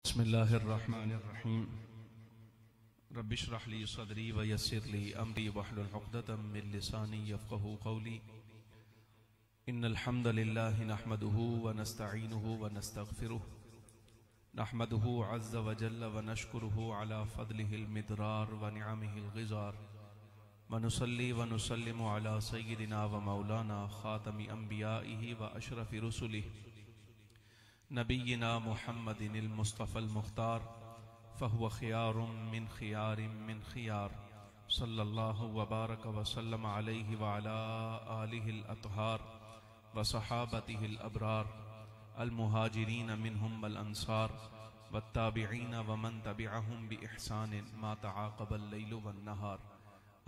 बिस्मिल्लाहिर्रहमानिर्रहीम रब्बिश्रह ली सदरी व यस्सिर ली अमरी वहलुल उक़दतम मिन लिसानी यफ़क़हू क़ौली इन्नल हम्दलिल्लाहि नहमदुहु व नस्तईनुहु व नस्तग़फिरुहु नहमदुहु अज़्ज़ व जल्ल व नशकुरुहु अला फ़ज़लिहिल मिदरार व निअमिहिल ग़िज़ार व नुसल्ली व नुसल्लिमु अला सय्यिदिना व मौलाना ख़ातमि अंबियाइहि व अशरफि रुसुलिहि नबीना मुहम्मदिनिल मुस्तफ़ल मुख्तार फ़हुव ख़ियारुम मिन ख़ियार सल्लल्लाहु व बारक व सल्लम अलैहि व अला आलिहिल अतहार व सहाबतिहिल अबरार अल मुहाजिरीन मिनहुम वल अंसार वत्ताबिईन व मन तबिअहुम बि इहसान मा तआक़बल लैलु वन नहार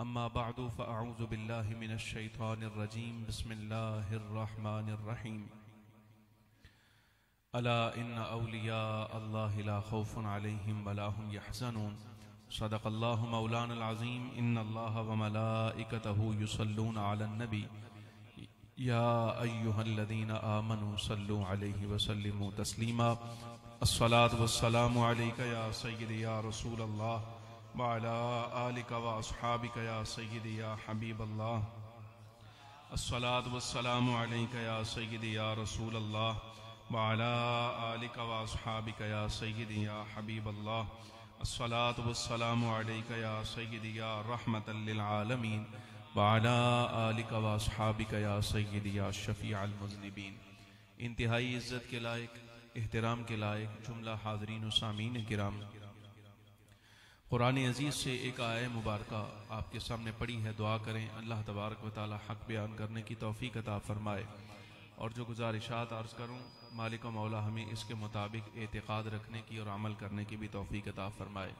अम्मा बअदु फ़अऊज़ु बिल्लाहि मिनश शैतानिर रजीम बिस्मिल्लाहिर रहमानिर रहीम अला इन्ना औलिया अल्लाहि ला खौफुन अलैहिम वला हुम यहज़नून सदक़ल्लाहु मौलानल अज़ीम इन्नल्लाहा व मलाइकतहु युसल्लूना अलन नबी या अय्युहल्लज़ीना आमनू सल्लू अलैहि व सल्लिमू तस्लीमा अस्सलातु वस्सलामु अलैका या सय्यदी या रसूलल्लाह व अला आलिका व अस्हाबिका या सय्यदी या हबीबल्लाह अस्सलातु वस्सलामु अलैका या सय्यदी या रसूलल्लाह वअला आलिका व अस्हाबिका या सय्यदी या हबीबल्लाह अस्सलातु वस्सलामु अलैका या सय्यदी या रहमतल लिल आलमीन वअला आलिका व अस्हाबिका या सय्यदी या शफीअल मुज़निबीन। इंतहाई इज़्ज़त के लायक, एहतराम के लायक जुमला हाज़रीन व सामीन किराम, कुरान अज़ीज़ से एक आय मुबारका आपके सामने पड़ी है। दुआ करें अल्लाह तबारक व तआला हक़ बयान करने की तौफ़ीक़ अता फ़रमाए और जो गुज़ारिशात अर्ज़ करूँ मालिक व मौला हमें इसके मुताबिक एतिक़ाद रखने की और अमल करने की भी तौफ़ीक़ अता फ़रमाए।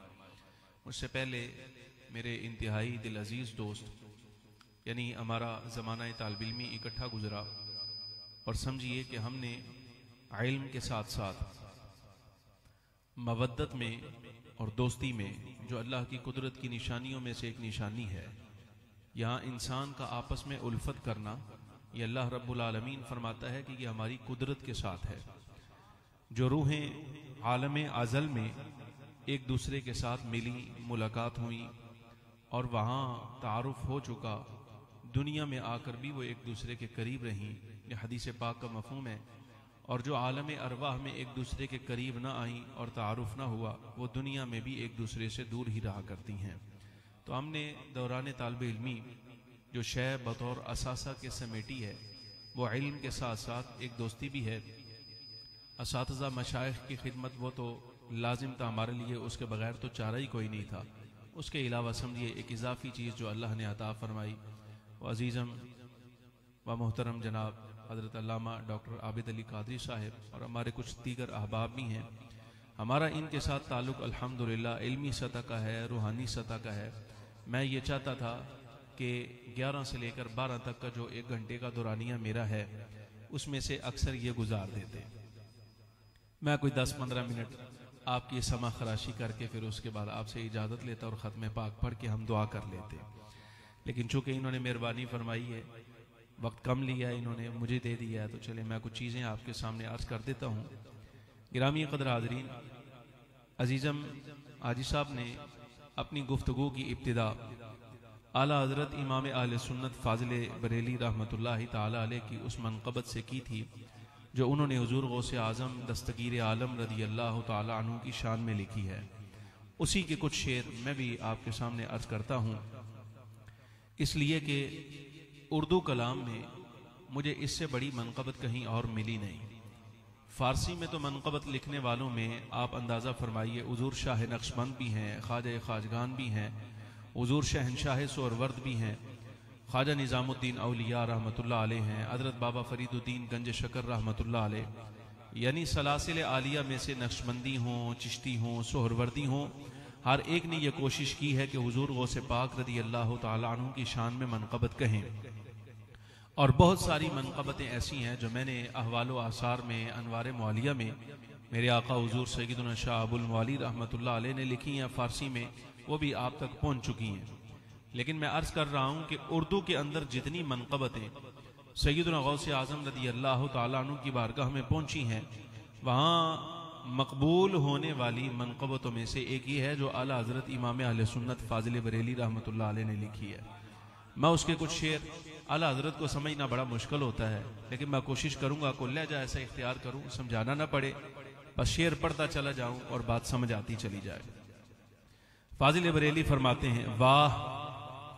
मुझसे पहले मेरे इंतहाई दिल अज़ीज़ दोस्त यानी हमारा ज़माना तालिब इल्मी इकट्ठा गुज़रा और समझिए कि हमने इल्म के साथ साथ मवद्दत में और दोस्ती में, जो अल्लाह की कुदरत की निशानियों में से एक निशानी है, यहाँ इंसान का आपस में उल्फत करना, ये अल्लाह रब्बुल आलमीन फरमाता है कि ये हमारी कुदरत के साथ है। जो रूहें आलम अज़ल में एक दूसरे के साथ मिली, मुलाकात हुई और वहाँ तारुफ हो चुका, दुनिया में आकर भी वो एक दूसरे के करीब रहीं, ये हदीस पाक का मफ़हूम है। और जो आलम अरवाह में एक दूसरे के करीब ना आई और तारुफ ना हुआ, वो दुनिया में भी एक दूसरे से दूर ही रहा करती हैं। तो हमने दौरान तालिब इल्मी जो शय बतौर असासा के समेटी है, वो इल्म के साथ साथ एक दोस्ती भी है। असातिज़ा मशाइख की खिदमत वो तो लाजिम था हमारे लिए, उसके बगैर तो चारा ही कोई नहीं था। उसके अलावा समझिए एक इजाफ़ी चीज़ जो अल्लाह ने अता फ़रमाई, वो अज़ीज़म व मोहतरम जनाब हज़रत अल्लामा डॉक्टर आबिद अली कादरी साहिब और हमारे कुछ दीगर अहबाब भी हैं। हमारा इनके साथ ताल्लुक़ अल्हम्दुलिल्लाह इल्मी सतह का है, रूहानी सतह का है। मैं ये चाहता था कि 11 से लेकर 12 तक का जो 1 घंटे का दौरानिया मेरा है, उसमें से अक्सर ये गुजार देते। मैं कोई 10-15 मिनट आपकी समा खराशी करके फिर उसके बाद आपसे इजाज़त लेता और ख़त्म पाक पढ़ के हम दुआ कर लेते। लेकिन चूँकि इन्होंने मेहरबानी फरमाई है, वक्त कम लिया है, इन्होंने मुझे दे दिया है, तो चले मैं कुछ चीज़ें आपके सामने अर्ज़ कर देता हूँ। गिरामी क़द्र हाज़रीन, अज़ीज़म हाजी साहब ने अपनी गुफ्तगू की इब्तिदा आला हज़रत इमाम अहले सुन्नत फ़ाज़िल बरेली रहमतुल्लाहि ताला अलैह की उस मनक़बत से की थी जो उन्होंने हुज़ूर गौसे आज़म दस्तगीर आलम रज़ी अल्लाह ताला अन्हु की शान में लिखी है। उसी के कुछ शेर मैं भी आपके सामने अर्ज़ करता हूँ, इसलिए कि उर्दू कलाम में मुझे इससे बड़ी मनक़बत कहीं और मिली नहीं। फ़ारसी में तो मनक़बत लिखने वालों में आप अंदाज़ा फरमाइए, हुज़ूर शाह नक्शबंद भी हैं, ख्वाजा ख़ाजगान भी हैं, हुज़ूर शहनशाह सोहरवर्द भी हैं, ख्वाजा निज़ामुद्दीन औलिया रहमतुल्लाह अलैह हैं, हज़रत बाबा फरीदुद्दीन गंज शकर रहमतुल्लाह अलैह, यानी सलासिल आलिया में से नक्शबंदी हों, चिश्ती हों, सोहरवर्दी हों, हर एक ने यह कोशिश की है कि हुज़ूर गौसे पाक रज़ी अल्लाह तआला अन्हु की शान में मनक़बत कहें। और बहुत सारी मनक़बतें ऐसी हैं जो मैंने अहवाल व आसार में, अनवार मौलिया में मेरे आका हुज़ूर सय्यदुना शाह अबुल मौली रहमतुल्लाह अलैह ने लिखी हैं फ़ारसी में, वो भी आप तक पहुँच चुकी हैं। लेकिन मैं अर्ज़ कर रहा हूँ कि उर्दू के अंदर जितनी मनक़बतें सय्यदुना गौसे आज़म रज़ी अल्लाह तआला अन्हु की बारगाह में पहुँची हैं, वहाँ मकबूल होने वाली मनक़बतों में से एक ये है जो आला हज़रत इमाम अहले सुन्नत फाजिल बरेली रहमतुल्लाह अलैह ने लिखी है। मैं उसके कुछ शेर, आला हज़रत को समझना बड़ा मुश्किल होता है, लेकिन मैं कोशिश करूंगा को लहजा ऐसा इख्तियार करूं, समझाना ना पड़े, बस शेर पढ़ता चला जाऊं और बात समझ आती चली जाए। फाजिल बरेली फरमाते हैं, वाह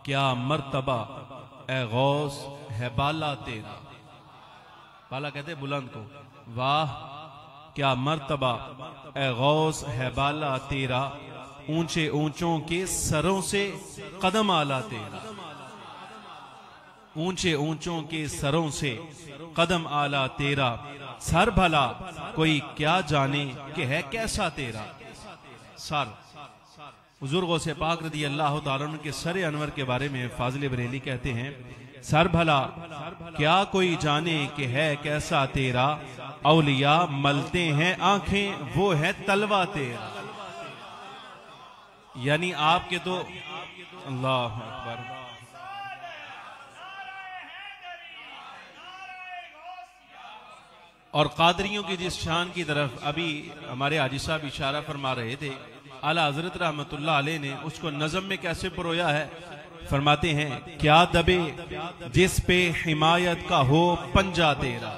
क्या मर्तबा ए गौस है बाला तेरा। बाला कहते बुलंद को। वाह क्या मर्तबा ए गौस है बाला तेरा, ऊंचे ऊंचों के सरों से कदम आला तेरा। ऊंचे ऊंचों के सरों से कदम आला तेरा, सर भला कोई क्या जाने कि है कैसा तेरा। सर हुजूर गौसे पाक रदी अल्लाह तआला अन्हु के सर अनवर के बारे में फाजिल बरेली कहते हैं, सर भला क्या कोई जाने कि है कैसा तेरा, औलिया मलते हैं आंखें वो है तलवा तेरा। यानी आपके तो अल्लाह अकबर। और कादरियों की जिस शान की तरफ अभी हमारे हाजी साहब इशारा फरमा रहे थे, आला हजरत रहमतुल्लाह अलैह ने उसको नज़म में कैसे परोया है। फरमाते हैं, क्या दबे जिस पे हिमायत का हो पंजा तेरा।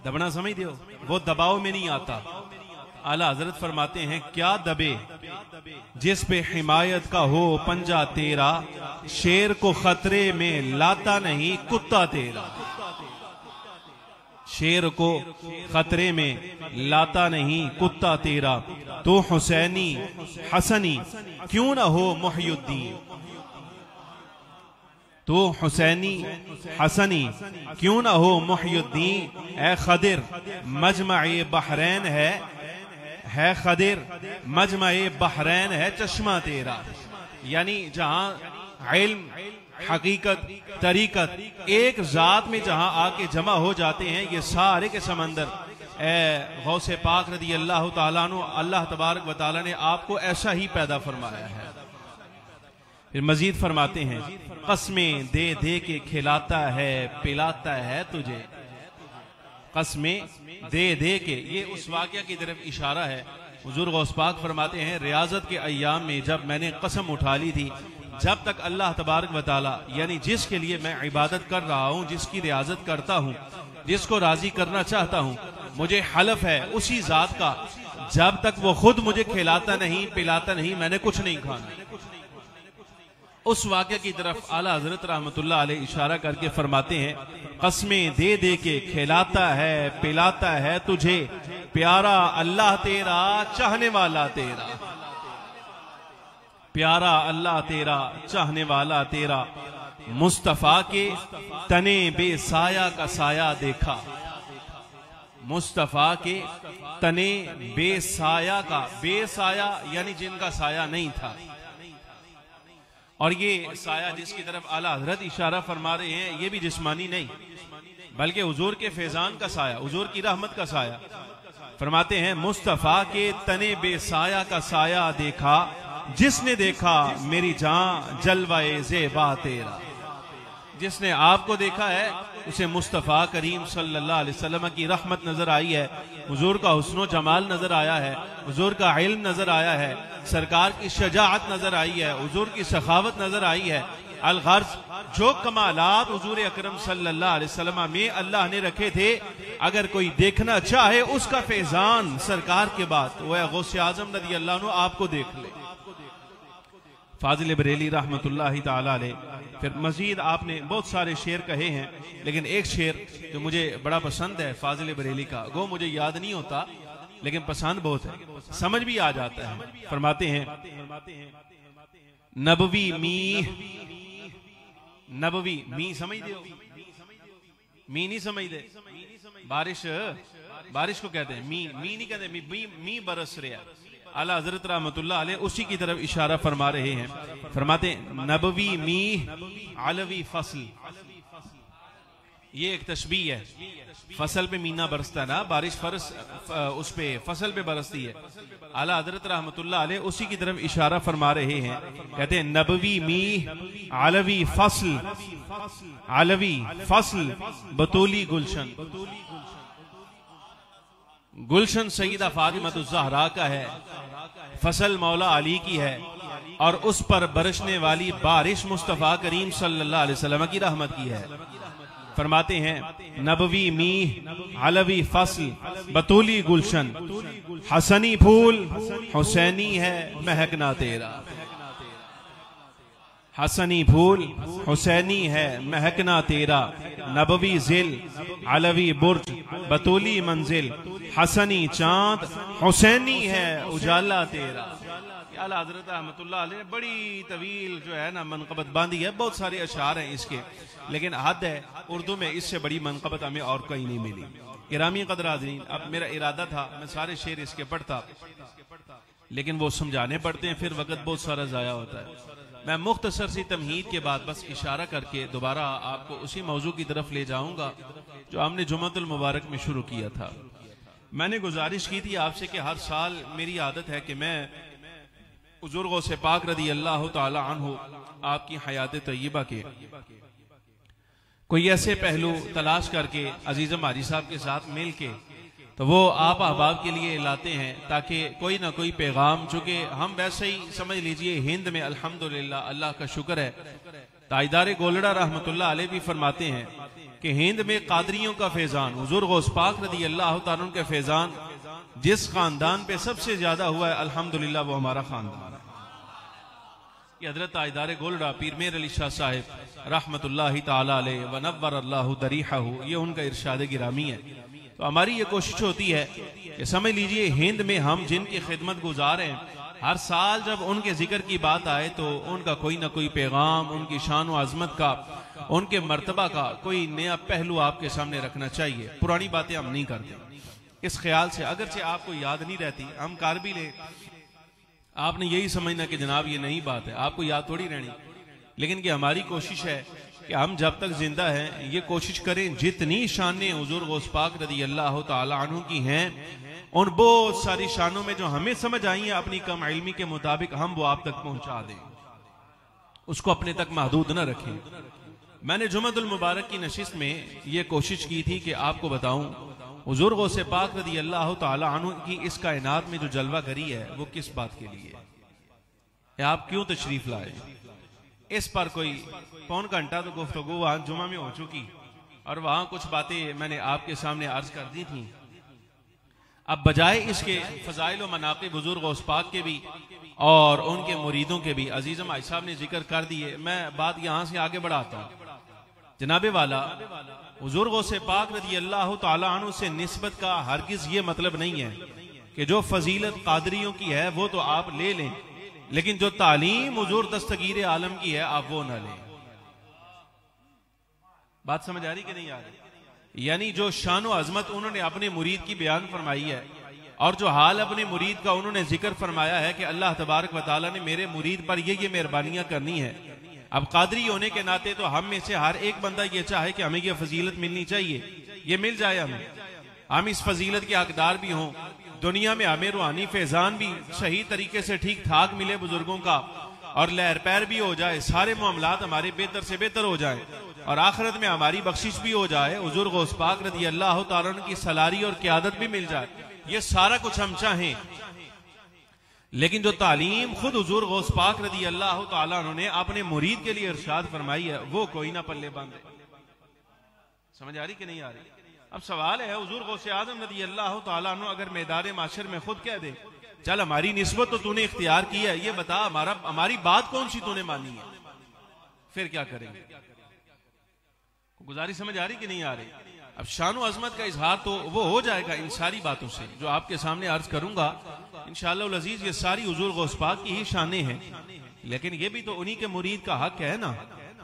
दबना समझ दो, वो दबाव में नहीं आता। आला हजरत फरमाते हैं, क्या दबे जिस पे हिमायत का हो पंजा तेरा, शेर को खतरे में लाता नहीं कुत्ता तेरा। शेर को खतरे में लाता नहीं कुत्ता तेरा, तो हुसैनी हसनी क्यों ना हो मुहय्युद्दीन। तो हुसैनी हसनी क्यों ना हो मुहय्युद्दीन। ए खदिर मजमा-ए बहरैन है खदिर मजमा-ए बहरैन है चश्मा तेरा। यानी जहां इल्म हकीकत तरीकत एक जात में जहां आके जमा हो जाते हैं, ये सारे के समंदर ए गौसे पाक रदी अल्लाह तआला अन्हु, अल्लाह तबारक व तआला ने आपको ऐसा ही पैदा फरमाया है। फिर मजीद फरमाते हैं, कसमें दे दे के खिलाता है पिलाता है तुझे। कसमें दे दे के, ये उस वाक़या की तरफ इशारा है। हुजूर गौस पाक फरमाते हैं, रियाजत के अय्याम में जब मैंने कसम उठा ली थी, जब तक अल्लाह तबारक व तआला यानी जिसके लिए मैं इबादत कर रहा हूं, जिसकी रियाजत करता हूं, जिसको राजी करना चाहता हूं, मुझे हलफ है उसी जात का, जब तक वो खुद मुझे खिलाता नहीं पिलाता नहीं, मैंने कुछ नहीं खाना। उस वाक़े की तरफ आला हजरत रहमतुल्लाह अलैह इशारा करके फरमाते हैं, कसमें दे दे के खिलाता है पिलाता है तुझे, प्यारा अल्लाह तेरा चाहने वाला तेरा। प्यारा अल्लाह तेरा चाहने वाला तेरा, मुस्तफा के तने बेसाया का साया देखा। मुस्तफा के तने बेसाया का, बेसाया यानी जिनका साया नहीं था। और ये साया जिसकी तरफ आला हजरत इशारा फरमा रहे हैं, ये भी जिस्मानी नहीं बल्कि हुजूर के फैजान का साया, हुजूर की रहमत का साया। फरमाते हैं, मुस्तफा के तने बेसाया का साया देखा, जिसने देखा मेरी जान जलवाए ज़ेबा तेरा। जिसने आपको देखा है उसे मुस्तफ़ा करीम सल्लल्लाहु अलैहि वसल्लम की रहमत नजर आई है, हुजूर का हुस्न जमाल नजर आया है, हुजूर का इल्म नजर आया है, सरकार की शजाअत नजर आई है, हुजूर की सखावत नजर आई है। अलगर्ज जो कमालात हुजूर अकरम सल्लल्लाहु अलैहि वसल्लम में अल्लाह ने रखे थे, अगर कोई देखना चाहे उसका फैजान सरकार के बाद वह गौसे आजम रज़ी अल्लाह अन्हु आपको देख ले। फाजिल बरेली रहमतुल्लाहि ताला अलैह। फिर मजीद आपने बहुत सारे शेर कहे हैं, लेकिन एक शेर जो मुझे बड़ा पसंद है फाजिल बरेली का, वो मुझे याद नहीं होता लेकिन पसंद बहुत है, समझ भी आ जाता है। फरमाते हैं, नबवी मी, नबवी मी समझ दो, मी नहीं समझ दे, बारिश बारिश को कहते हैं, मी मी नहीं कहते, मी बरस रहा। आला हजरत रहमतुल्लाह अलैह उसी की तरफ इशारा फरमा रहे हैं। फरमाते नबवी मी अलवी फसल, ये एक तशबीह है। फसल पे मीना बरसता है ना, बारिश फरस उस पे फसल पे बरसती है। आला हजरत रहमतुल्लाह अलैह उसी की तरफ इशारा फरमा रहे हैं। कहते हैं नबवी मी अलवी फसल, अलवी फसल बतूली गुलशन। गुलशन सईदा फातिमतुज़ ज़हरा का है, फसल मौला अली की है, और उस पर बरसने वाली बारिश मुस्तफ़ा करीम सल्लल्लाहु अलैहि वसल्लम की रहमत की है। फरमाते हैं नबवी मीह अलवी फसल बतूली गुलशन, हसनी फूल हुसैनी है महकना तेरा। हसनी फूल हुसैनी है महकना तेरा, नबवी जिल अलवी बुर्ज बतूली मंजिल, हसनी चांद हुसैनी है उजाला तेरा। आला हज़रत रहमतुल्लाह अलैह ने बड़ी तवील जो है ना मनक़बत बांधी है, बहुत सारे अशार हैं इसके, लेकिन हद है उर्दू में इससे बड़ी मनक़बत हमें और कहीं नहीं मिली। गिरामी क़द्र हाज़रीन, अब मेरा इरादा था मैं सारे शेर इसके पढ़ता, लेकिन वो समझाने पड़ते हैं, फिर वक्त बहुत सारा ज़ाया होता है। मैं मुख्तसर सी तमहीद के बाद बस इशारा करके दोबारा आपको उसी मौजू की तरफ ले जाऊंगा जो हमने जुम्मतुल मुबारक में शुरू किया था। मैंने गुजारिश की थी आपसे कि हर साल मेरी आदत है कि मैं हुज़ूर गौसे पाक रज़ी अल्लाह तआला अन्हु आपकी हयात तय्यबा के कोई ऐसे पहलू तलाश करके अजीज़म हाजी साहब के साथ मिल के तो वो आप अहबाब के लिए लाते हैं, ताकि कोई ना कोई पैगाम, चूंकि हम वैसे ही समझ लीजिए हिंद में अल्हम्दुलिल्लाह अल्लाह का शुक्र है, ताइदार गोलड़ा रहमतुल्लाह अलैह भी फरमाते हैं कि हिंद में कादरियों का फैजान, हुज़ूर गौस पाक रज़ी अल्लाह तआला के फैजान जिस खानदान पे सबसे ज्यादा हुआ है अल्हम्दुलिल्लाह वो हमारा खानदान है। ये हजरत ताइदार गोलड़ा पीर मेर अली शाह साहिब रहमतुल्लाहि तआला अलैह व नव्वर अल्लाहु दरीहहु, ये उनका इरशाद गिरामी है। तो हमारी ये कोशिश होती है कि समझ लीजिए हिंद में हम जिनकी खिदमत गुजार हैं, हर साल जब उनके जिक्र की बात आए तो उनका कोई ना कोई पैगाम, उनकी शान व अजमत का, उनके मर्तबा का कोई नया पहलू आपके सामने रखना चाहिए। पुरानी बातें हम नहीं करते इस ख्याल से, अगरचे आपको याद नहीं रहती, हम कर भी ले, आपने यही समझना कि जनाब ये नई बात है, आपको याद थोड़ी रहनी, लेकिन कि हमारी कोशिश है कि हम जब तक जिंदा हैं ये कोशिश करें जितनी शानें हुज़ूर गौस पाक रज़ी अल्लाह तआला अन्हु की हैं, उन बहुत सारी शानों में जो हमें समझ आई है अपनी कम इल्मी के मुताबिक हम वो आप तक पहुंचा दें, उसको अपने तक महदूद न रखें। मैंने जुम्मतुल मुबारक की नशिस्त में ये कोशिश की थी कि आपको बताऊं हुज़ूर गौसे पाक रज़ी अल्लाह तआला अन्हु की इस कायनात में जो जलवा गरी है वो किस बात के लिए है, आप क्यों तशरीफ लाए। इस पर कोई पौन घंटा तो गुफ्तगू वहां जुमा में हो चुकी और वहां कुछ बातें मैंने आपके सामने अर्ज कर दी थी। अब बजाय इसके फजाइल व मनाक़िब हुज़ूर गौस पाक के भी और उनके मुरीदों के भी अजीज़म भाई साहब ने जिक्र कर दिए, मैं बात यहां से आगे बढ़ाता हूं। जनाबे वाला हुज़ूर गौसे पाक रज़ी अल्लाह तआला अन्हु से निस्बत का हरगिज ये मतलब नहीं है कि जो फजीलत कादरियों की है वो तो आप ले लें, लेकिन जो तालीम हुज़ूर दस्तगीर आलम की है आप वो ना लें। बात समझ आ रही कि नहीं आ रही? यानी जो शान व अजमत उन्होंने अपने मुरीद की बयान फरमाई है और जो हाल अपने मुरीद का उन्होंने जिक्र फरमाया है कि अल्लाह तबारक व तआला ने मेरे मुरीद पर ये मेहरबानियां करनी है। अब कादरी होने के नाते तो हम में से हर एक बंदा ये चाहे कि हमें ये फजीलत मिलनी चाहिए, ये मिल जाए हमें, हम इस फजीलत के हकदार भी हों, दुनिया में हमें रूहानी फैजान भी सही तरीके से ठीक ठाक मिले बुजुर्गों का, और लहर पैर भी हो जाए, सारे मामलात हमारे बेहतर से बेहतर हो जाए और आखिरत में हमारी बख्शिश भी हो जाए, हुज़ूर गौस पाक रज़ी अल्लाह तआला अन्हु की सलारी और क़यादत भी मिल जाए, ये सारा कुछ हम चाहें। लेकिन जो तालीम खुद हुज़ूर गौस पाक रज़ी अल्लाह तआला अन्हु ने अपने मुरीद के लिए इरशाद फरमाई है वो कोई ना पल्ले बांधे। समझ आ रही कि नहीं आ रही? अब सवाल है हुज़ूर गौसे आज़म रज़ी अल्लाह तआला अन्हु अगर मैदान माशर में खुद कह दे चल हमारी निस्बत तो तूने इख्तियार की है, ये बता हमारी बात कौन सी तूने मानी है, फिर क्या करेंगे? गुजारिश समझ आ रही कि नहीं आ रही? अब शान व अजमत का इजहार तो वो हो जाएगा इन सारी बातों से जो आपके सामने अर्ज करूंगा इंशाअल्लाह अज़ीज। ये सारी हुज़ूर गौस पाक की ही शानें हैं, लेकिन ये भी तो उन्हीं के मुरीद का हक है ना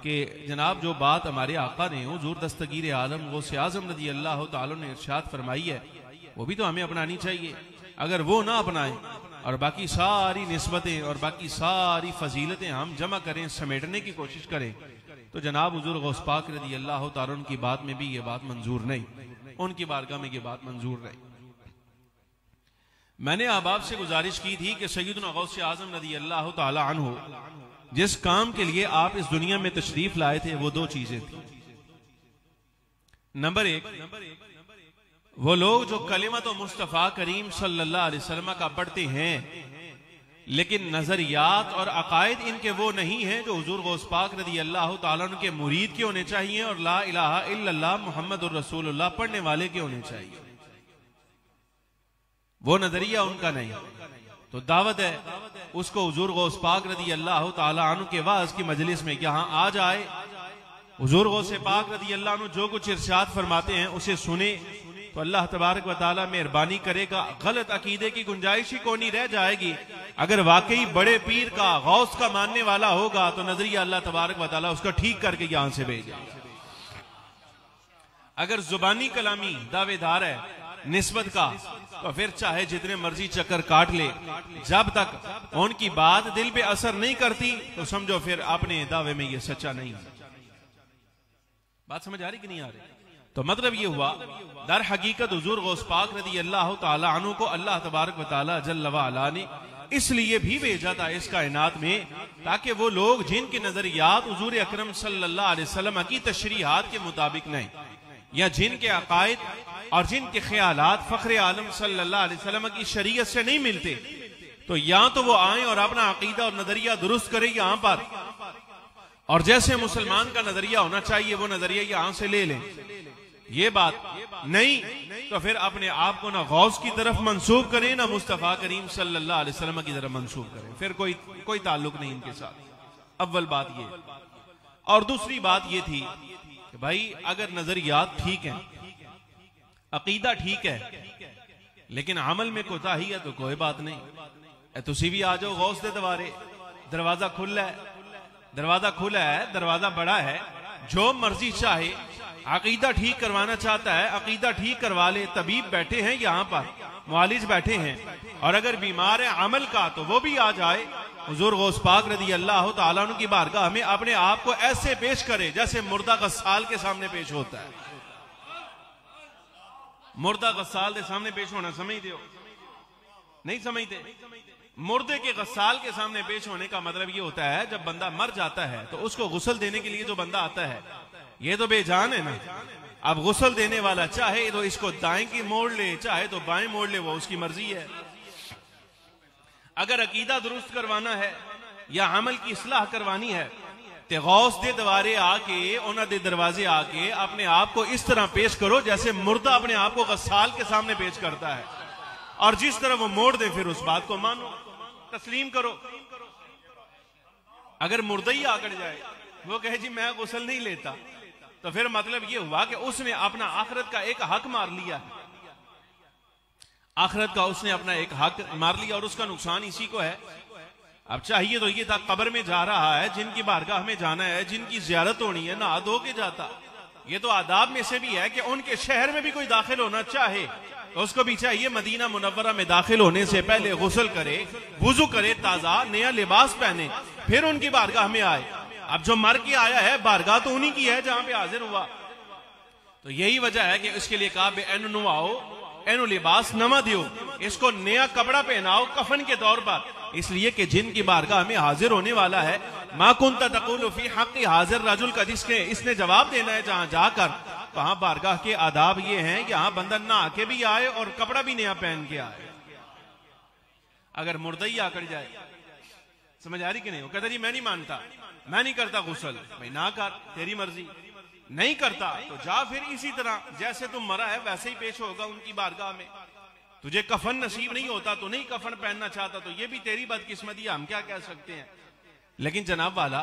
कि जनाब जो बात हमारे आका ने हुज़ूर दस्तगीर आलम गौसे आज़म रज़ी अल्लाह तआला ने इरशाद फरमाई है वो भी तो हमें अपनानी चाहिए। अगर वो ना अपनाएं और बाकी सारी निस्बतें और बाकी सारी फजीलतें हम जमा करें, समेटने की कोशिश करें, तो जनाब हुज़ूर गौस पाक रज़ी अल्लाह तआला अन्हु की बात में भी ये बात मंजूर नहीं, उनकी बारगाह में ये बात मंजूर नहीं। मैंने अहबाब से गुजारिश की थी कि सय्यदुना गौसे आज़म रज़ी अल्लाह तआला अन्हु जिस काम के लिए आप इस दुनिया में तशरीफ लाए थे वो दो चीजें थी। नंबर एक, वो लोग जो कलिमा तो मुस्तफ़ा करीम सल्लल्लाहु अलैहि वसल्लम का पढ़ते हैं लेकिन नजरियात और अकायद इनके वो नहीं है जो हुजूर गौस पाक रज़ी अल्लाह तआला अन्हु के मुरीद के होने चाहिए और ला इलाहा इल्लल्लाह मुहम्मदुर रसूलुल्लाह पढ़ने वाले के होने चाहिए, वो नजरिया उनका नहीं। तो दावत है उसको हुजूर गौस पाक रज़ी अल्लाह तआला अन्हु के वाज की मजलिस में यहां आ जाए, हुजूर गौस पाक रज़ी अल्लाह अन्हु जो कुछ इरशाद फरमाते हैं उसे सुने तो अल्लाह तबारक व तआला मेहरबानी करेगा, गलत अकीदे की गुंजाइश ही कोई नहीं रह जाएगी। अगर वाकई बड़े पीर का गौस का मानने वाला होगा तो नजरिया अल्लाह तबारक व तआला उसका ठीक करके यहां से भेजे। अगर जुबानी कलामी दावेदार है निस्बत का तो फिर चाहे जितने मर्जी चक्कर काट ले, जब तक उनकी बात दिल पे असर नहीं करती तो समझो फिर अपने दावे में ये सच्चा नहीं है। बात समझ आ रही कि नहीं आ रही? तो मतलब ये हुआ दर हकीकत हुजूर गौस पाक रज़ी अल्लाह तआला अन्हु को अल्लाह तबारक व तआला जल्ल व अला ने इसलिए भी भेजा था इस कायनात में ताकि वो लोग जिनके नजरियात हुजूर अकरम सल्लल्लाहु अलैहि वसल्लम की तशरीहात के मुताबिक नहीं, या जिनके अकायद और जिनके ख्यालात फखरे आलम सल्लल्लाहु अलैहि वसल्लम की शरीयत से नहीं मिलते, तो या तो वो आए और अपना अकीदा और नजरिया दुरुस्त करे यहां पर, और जैसे मुसलमान का नजरिया होना चाहिए वो नजरिया यहां से ले लें। ये बात नहीं तो फिर अपने आप को ना गौस की तरफ मंसूब करें ना मुस्तफा करीम सल्लल्लाहु अलैहि वसल्लम की तरफ मंसूब करें, फिर कोई ताल्लुक नहीं इनके साथ। अव्वल बात ये, और दूसरी बात ये थी कि भाई अगर नजरियात ठीक हैं, अकीदा ठीक है, लेकिन अमल में कोताही है तो कोई बात नहीं, तुसी भी आ जाओ गौस दे दरबारे, दरवाजा खुला है, दरवाजा खुला है, दरवाजा बड़ा है, जो मर्जी चाहे अकीदा ठीक करवाना चाहता है अकीदा ठीक करवा ले। तबीब बैठे हैं यहाँ पर, मुआलिज बैठे हैं, और अगर बीमार है अमल का तो वो भी आ जाए। हुजूर गौस पाक रज़ी अल्लाह तआला अन्हु की बारगाह हमें अपने आप को ऐसे पेश करे जैसे मुर्दा गस्साल के सामने पेश होता है। मुर्दा गस्साल के सामने पेश होना समझते हो? नहीं समझते? मुर्दे के गस्साल के सामने पेश होने का मतलब ये होता है जब बंदा मर जाता है तो उसको गुस्ल देने के लिए जो बंदा आता है ये तो बेजान है ना। अब गुस्ल देने वाला चाहे तो इसको दाएं की मोड़ ले, चाहे तो बाएं मोड़ ले, वो उसकी मर्जी है। अगर अकीदा दुरुस्त करवाना है या अमल की इस्लाह करवानी है तो गौस दे दरबारे आके उन्होंने दे दरवाजे आके अपने आप को इस तरह पेश करो जैसे मुर्दा अपने आप को गस्साल के सामने पेश करता है, और जिस तरह वो मोड़ दे फिर उस बात को मानो, तस्लीम करो। अगर मुर्दा ही आकर जाए वो कहे जी मैं गुस्ल नहीं लेता, तो फिर मतलब ये हुआ कि उसने अपना आखिरत का एक हक मार लिया है, आखिरत का उसने अपना एक हक मार लिया, और उसका नुकसान इसी को है। अब चाहिए तो ये था कब्र में जा रहा है, जिनकी बारगाह में जाना है, जिनकी जियारत होनी है, नहा धो के जाता। ये तो आदाब में से भी है कि उनके शहर में भी कोई दाखिल होना चाहे तो उसको भी चाहिए मदीना मुनव्वरा में दाखिल होने से पहले गुस्ल करे, वुजू करे, ताजा नया लिबास पहने, फिर उनकी बारगाह में आए। अब जो मर के आया है बारगाह तो उन्हीं की है जहां पे हाजिर हुआ, तो यही वजह है कि इसके लिए कहा एनु नुआओ एनु लिबास नमा दियो, इसको नया कपड़ा पहनाओ कफन के तौर पर, इसलिए कि जिनकी बारगाह में हाजिर होने वाला है। मा कुंता तक़ूलु फी हक़्क़ि हाजिर रजुल का, जिसके इसने जवाब देना है जहां जाकर, वहां बारगाह के आदाब ये हैं कि यहां बंदा नहा के भी आए और कपड़ा भी नया पहन के आए। अगर मुर्दा ही आकर जाए, समझ आ रही कि नहीं? वो कहता जी मैं नहीं मानता, मैं नहीं करता गुस्ल, भाई ना कर, तेरी मर्जी। नहीं करता तो जा फिर इसी तरह जैसे तुम मरा है वैसे ही पेश होगा उनकी बारगाह में। तुझे कफन नसीब नहीं होता तो नहीं कफन पहनना चाहता तो ये भी तेरी बदकिस्मती, हम क्या कह सकते हैं। लेकिन जनाब वाला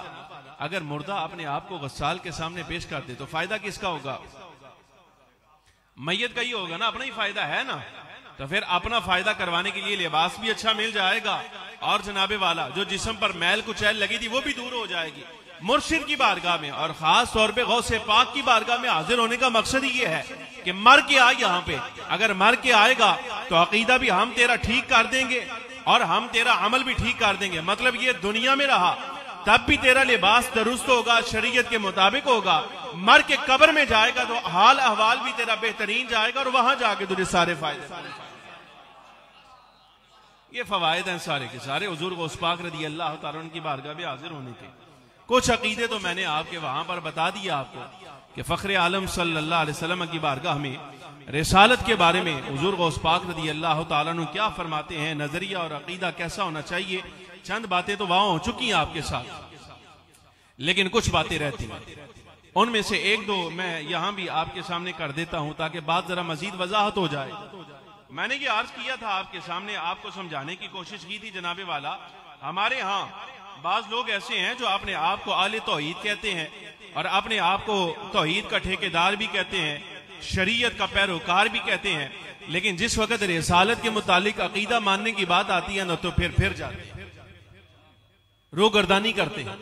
अगर मुर्दा अपने आप को गस्साल के सामने पेश कर दे तो फायदा किसका होगा? मैयत का ही होगा ना, अपना ही फायदा है ना। तो फिर अपना फायदा करवाने के लिए लिबास भी अच्छा मिल जाएगा, और जनाबे वाला जो जिस्म पर मैल कुचैल लगी थी वो भी दूर हो जाएगी। मुर्शिद की बारगाह में और खास तौर पे गौसे पाक की बारगाह में हाजिर होने का मकसद ही ये है कि मर के आए यहाँ पे। अगर मर के आएगा तो अकीदा भी हम तेरा ठीक कर देंगे और हम तेरा अमल भी ठीक कर देंगे। मतलब ये दुनिया में रहा तब भी तेरा लिबास दुरुस्त होगा, शरीयत के मुताबिक होगा। मर के कब्र में जाएगा तो हाल अहवाल भी तेरा बेहतरीन जाएगा और वहां जाके तुझे सारे फायदे। ये फवायद हैं सारे के सारे हुजूर गौस पाक रज़ी अल्लाह तआला अन्हु की बारगाह में हाजिर होने के। कुछ अकीदे तो मैंने आपके वहां पर बता दिया आपको कि फख्र आलम सल्लल्लाहु अलैहि वसल्लम की बारगाह में रिसालत के बारे में हुजूर गौस पाक रज़ी अल्लाह तआला अन्हु क्या फरमाते हैं, नजरिया और अकीदा कैसा होना चाहिए। चंद बातें तो वहां हो चुकी हैं आपके साथ, लेकिन कुछ बातें रहती हैं। उनमें से एक दो मैं यहां भी आपके सामने कर देता हूं ताकि बात जरा मजीद वजाहत हो जाए। मैंने ये अर्ज किया था आपके सामने, आपको समझाने की कोशिश की थी जनाबे वाला, हमारे यहाँ बाज लोग ऐसे हैं जो अपने आप को आले तौहीद कहते हैं और अपने आप को तौहीद का ठेकेदार भी कहते हैं, शरीयत का पैरोकार भी कहते हैं, लेकिन जिस वक्त रिसालत के मुतालिक अकीदा मानने की बात आती है ना तो फिर जाते हैं, रोगर्दानी करते हैं।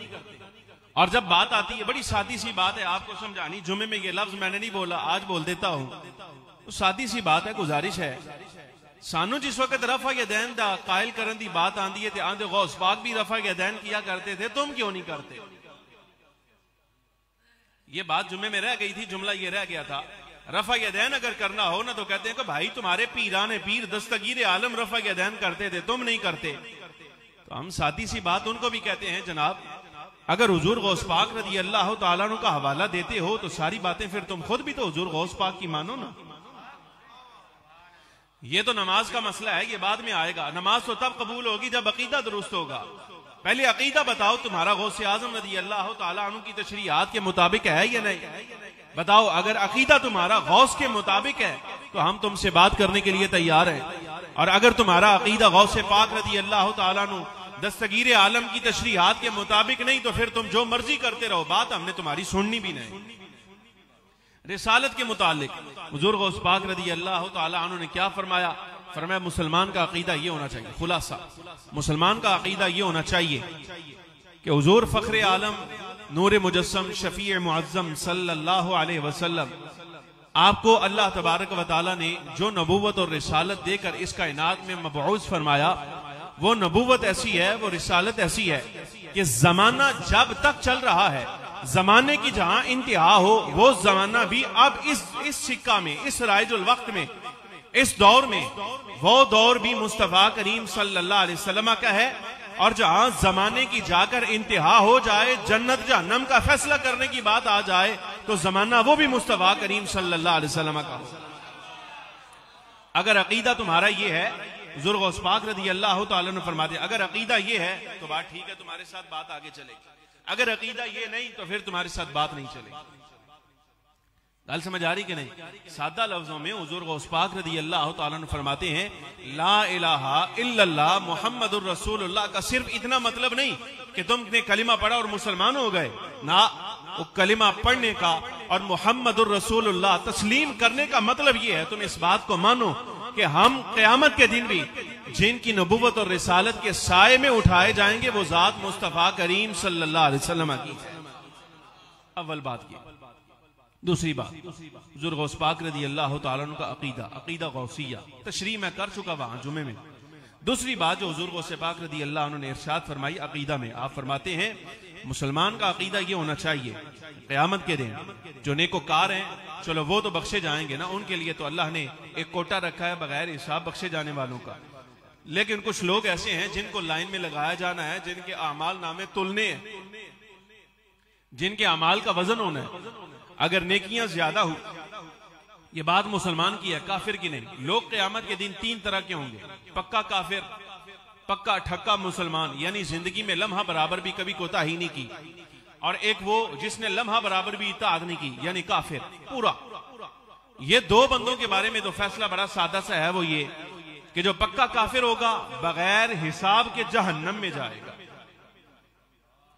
और जब बात आती है, बड़ी सादी सी बात है आपको समझानी, जुमे में ये लफ्ज मैंने नहीं बोला, आज बोल देता हूं, तो सादी सी बात है, गुजारिश है, सानू जिस वक्त रफा यदैन दा कायल करन दी बात आंदी है, आंदे गौस पाक भी रफा यदैन किया करते थे, तुम क्यों नहीं करते? ये बात जुमे में रह गई थी, जुमला ये रह गया था, रफा यदैन अगर करना हो ना तो कहते हैं कि भाई तुम्हारे पीराने पीर दस्तगीर आलम रफा यदैन करते थे, तुम नहीं करते। तो हम सादी सी बात उनको भी कहते हैं, जनाब अगर हुजूर गौस पाक रज़ी अल्लाह तआला अन्हु का हवाला देते हो तो सारी बातें फिर तुम खुद भी तो हुजूर गौस पाक की मानो ना। ये तो नमाज का मसला है, ये बाद में आएगा। नमाज तो तब कबूल होगी जब अकीदा दुरुस्त होगा। पहले अकीदा बताओ तुम्हारा गौसे आजम रज़ी अल्लाह तआला अन्हु की तशरीआत के मुताबिक है या नहीं, बताओ। अगर अकीदा तुम्हारा गौस के मुताबिक है तो हम तुमसे बात करने के लिए तैयार हैं, और अगर तुम्हारा अकीदा गौसे पाक रज़ी अल्लाह तआला अन्हु दस्तगीर आलम की तशरीहात के मुताबिक नहीं तो फिर तुम जो मर्जी करते रहो, बात हमने तुम्हारी सुननी भी नहीं। रिसालत के मुतालिक हुजूर गौस पाक रज़ी अल्लाह तआला अन्हु ने क्या फरमाया? फरमाया मुसलमान का अकीदा ये होना चाहिए, खुलासा मुसलमान का अकीदा ये होना चाहिए कि हुजूर फख्र आलम नूर मुजस्सम शफी मुअज्जम सल्लल्लाहु अलैहि वसल्लम आपको अल्लाह तबारक व तआला ने जो नबूवत और रिसालत देकर इस कायनात में मबऊस फरमाया, वो नबूवत ऐसी है, वो रिसालत ऐसी है कि जमाना जब तक चल रहा है, जमाने की जहां इंतहा हो, वो जमाना भी अब इस सिक्का में, इस राइजुल वक्त में, इस दौर में, वो दौर भी मुस्तफा करीम सल्लल्लाहु अलैहि वसल्लम का है। और जहां जमाने की जाकर इंतहा हो जाए, जन्नत जहन्नम का फैसला करने की बात आ जाए, तो जमाना वो भी मुस्तफा करीम सल्लल्लाहु अलैहि वसल्लम का हो। अगर अकीदा तुम्हारा ये है, हुजूर गौस पाक रज़ी अल्लाह तआला अन्हु फरमाते, अगर अकीदा ये है तो बात ठीक है, तुम्हारे साथ बात आगे चलेगी। अगर अकीदा ये नहीं तो फिर तुम्हारे साथ बात नहीं चलेगी। गल समझ आ रही कि नहीं? सादा लफ्जों में हुजूर गौस पाक रज़ी अल्लाह तआला अन्हु फरमाते हैं, ला इलाहा इल्लल्लाह मुहम्मदुर रसूलुल्लाह का सिर्फ इतना मतलब नहीं कि तुमने कलिमा पढ़ा और मुसलमान हो गए ना, वो कलिमा पढ़ने का और मुहम्मदुर रसूलुल्लाह तस्लीम करने का मतलब ये है, तुम इस बात को मानो कि हम क़यामत के दिन भी जिनकी नबूवत और रिसालत के साए में उठाए जाएंगे वो जात मुस्तफा करीम सल्लल्लाहु अलैहि वसल्लम की है। अव्वल बात की। दूसरी बात, हुजूर गौस पाक रज़ी अल्लाह तआला अन्हु का अकीदा, अकीदा गौसिया तशरीह मैं कर चुका वहां जुमे में। दूसरी बात जो हुजूर गौस पाक रज़ी अल्लाह अन्हु ने इरशाद फरमाई अकीदा में, आप फरमाते हैं मुसलमान का अकीदा ये होना चाहिए क़यामत के दिन जो नेकोकार हैं, चलो वो तो बख्शे जाएंगे ना, उनके लिए तो अल्लाह ने एक कोटा रखा है बगैर हिसाब बख्शे जाने वालों का। लेकिन कुछ लोग ऐसे हैं जिनको लाइन में लगाया जाना है, जिनके अमाल नामे तुलने हैं, जिनके अमाल का वजन होना है। अगर नेकियां ज्यादा हो, ये बात मुसलमान की है, काफिर की नहीं। लोग क़यामत के दिन तीन तरह के होंगे, पक्का काफिर, पक्का ठक्का मुसलमान, यानी जिंदगी में लम्हा बराबर भी कभी कोताही नहीं की, और एक वो जिसने लम्हा बराबर भी इताअत नहीं की, यानी काफिर पूरा। ये दो बंदों के बारे में तो फैसला बड़ा सादा सा है, वो ये कि जो पक्का काफिर होगा बगैर हिसाब के जहन्नम में जाएगा,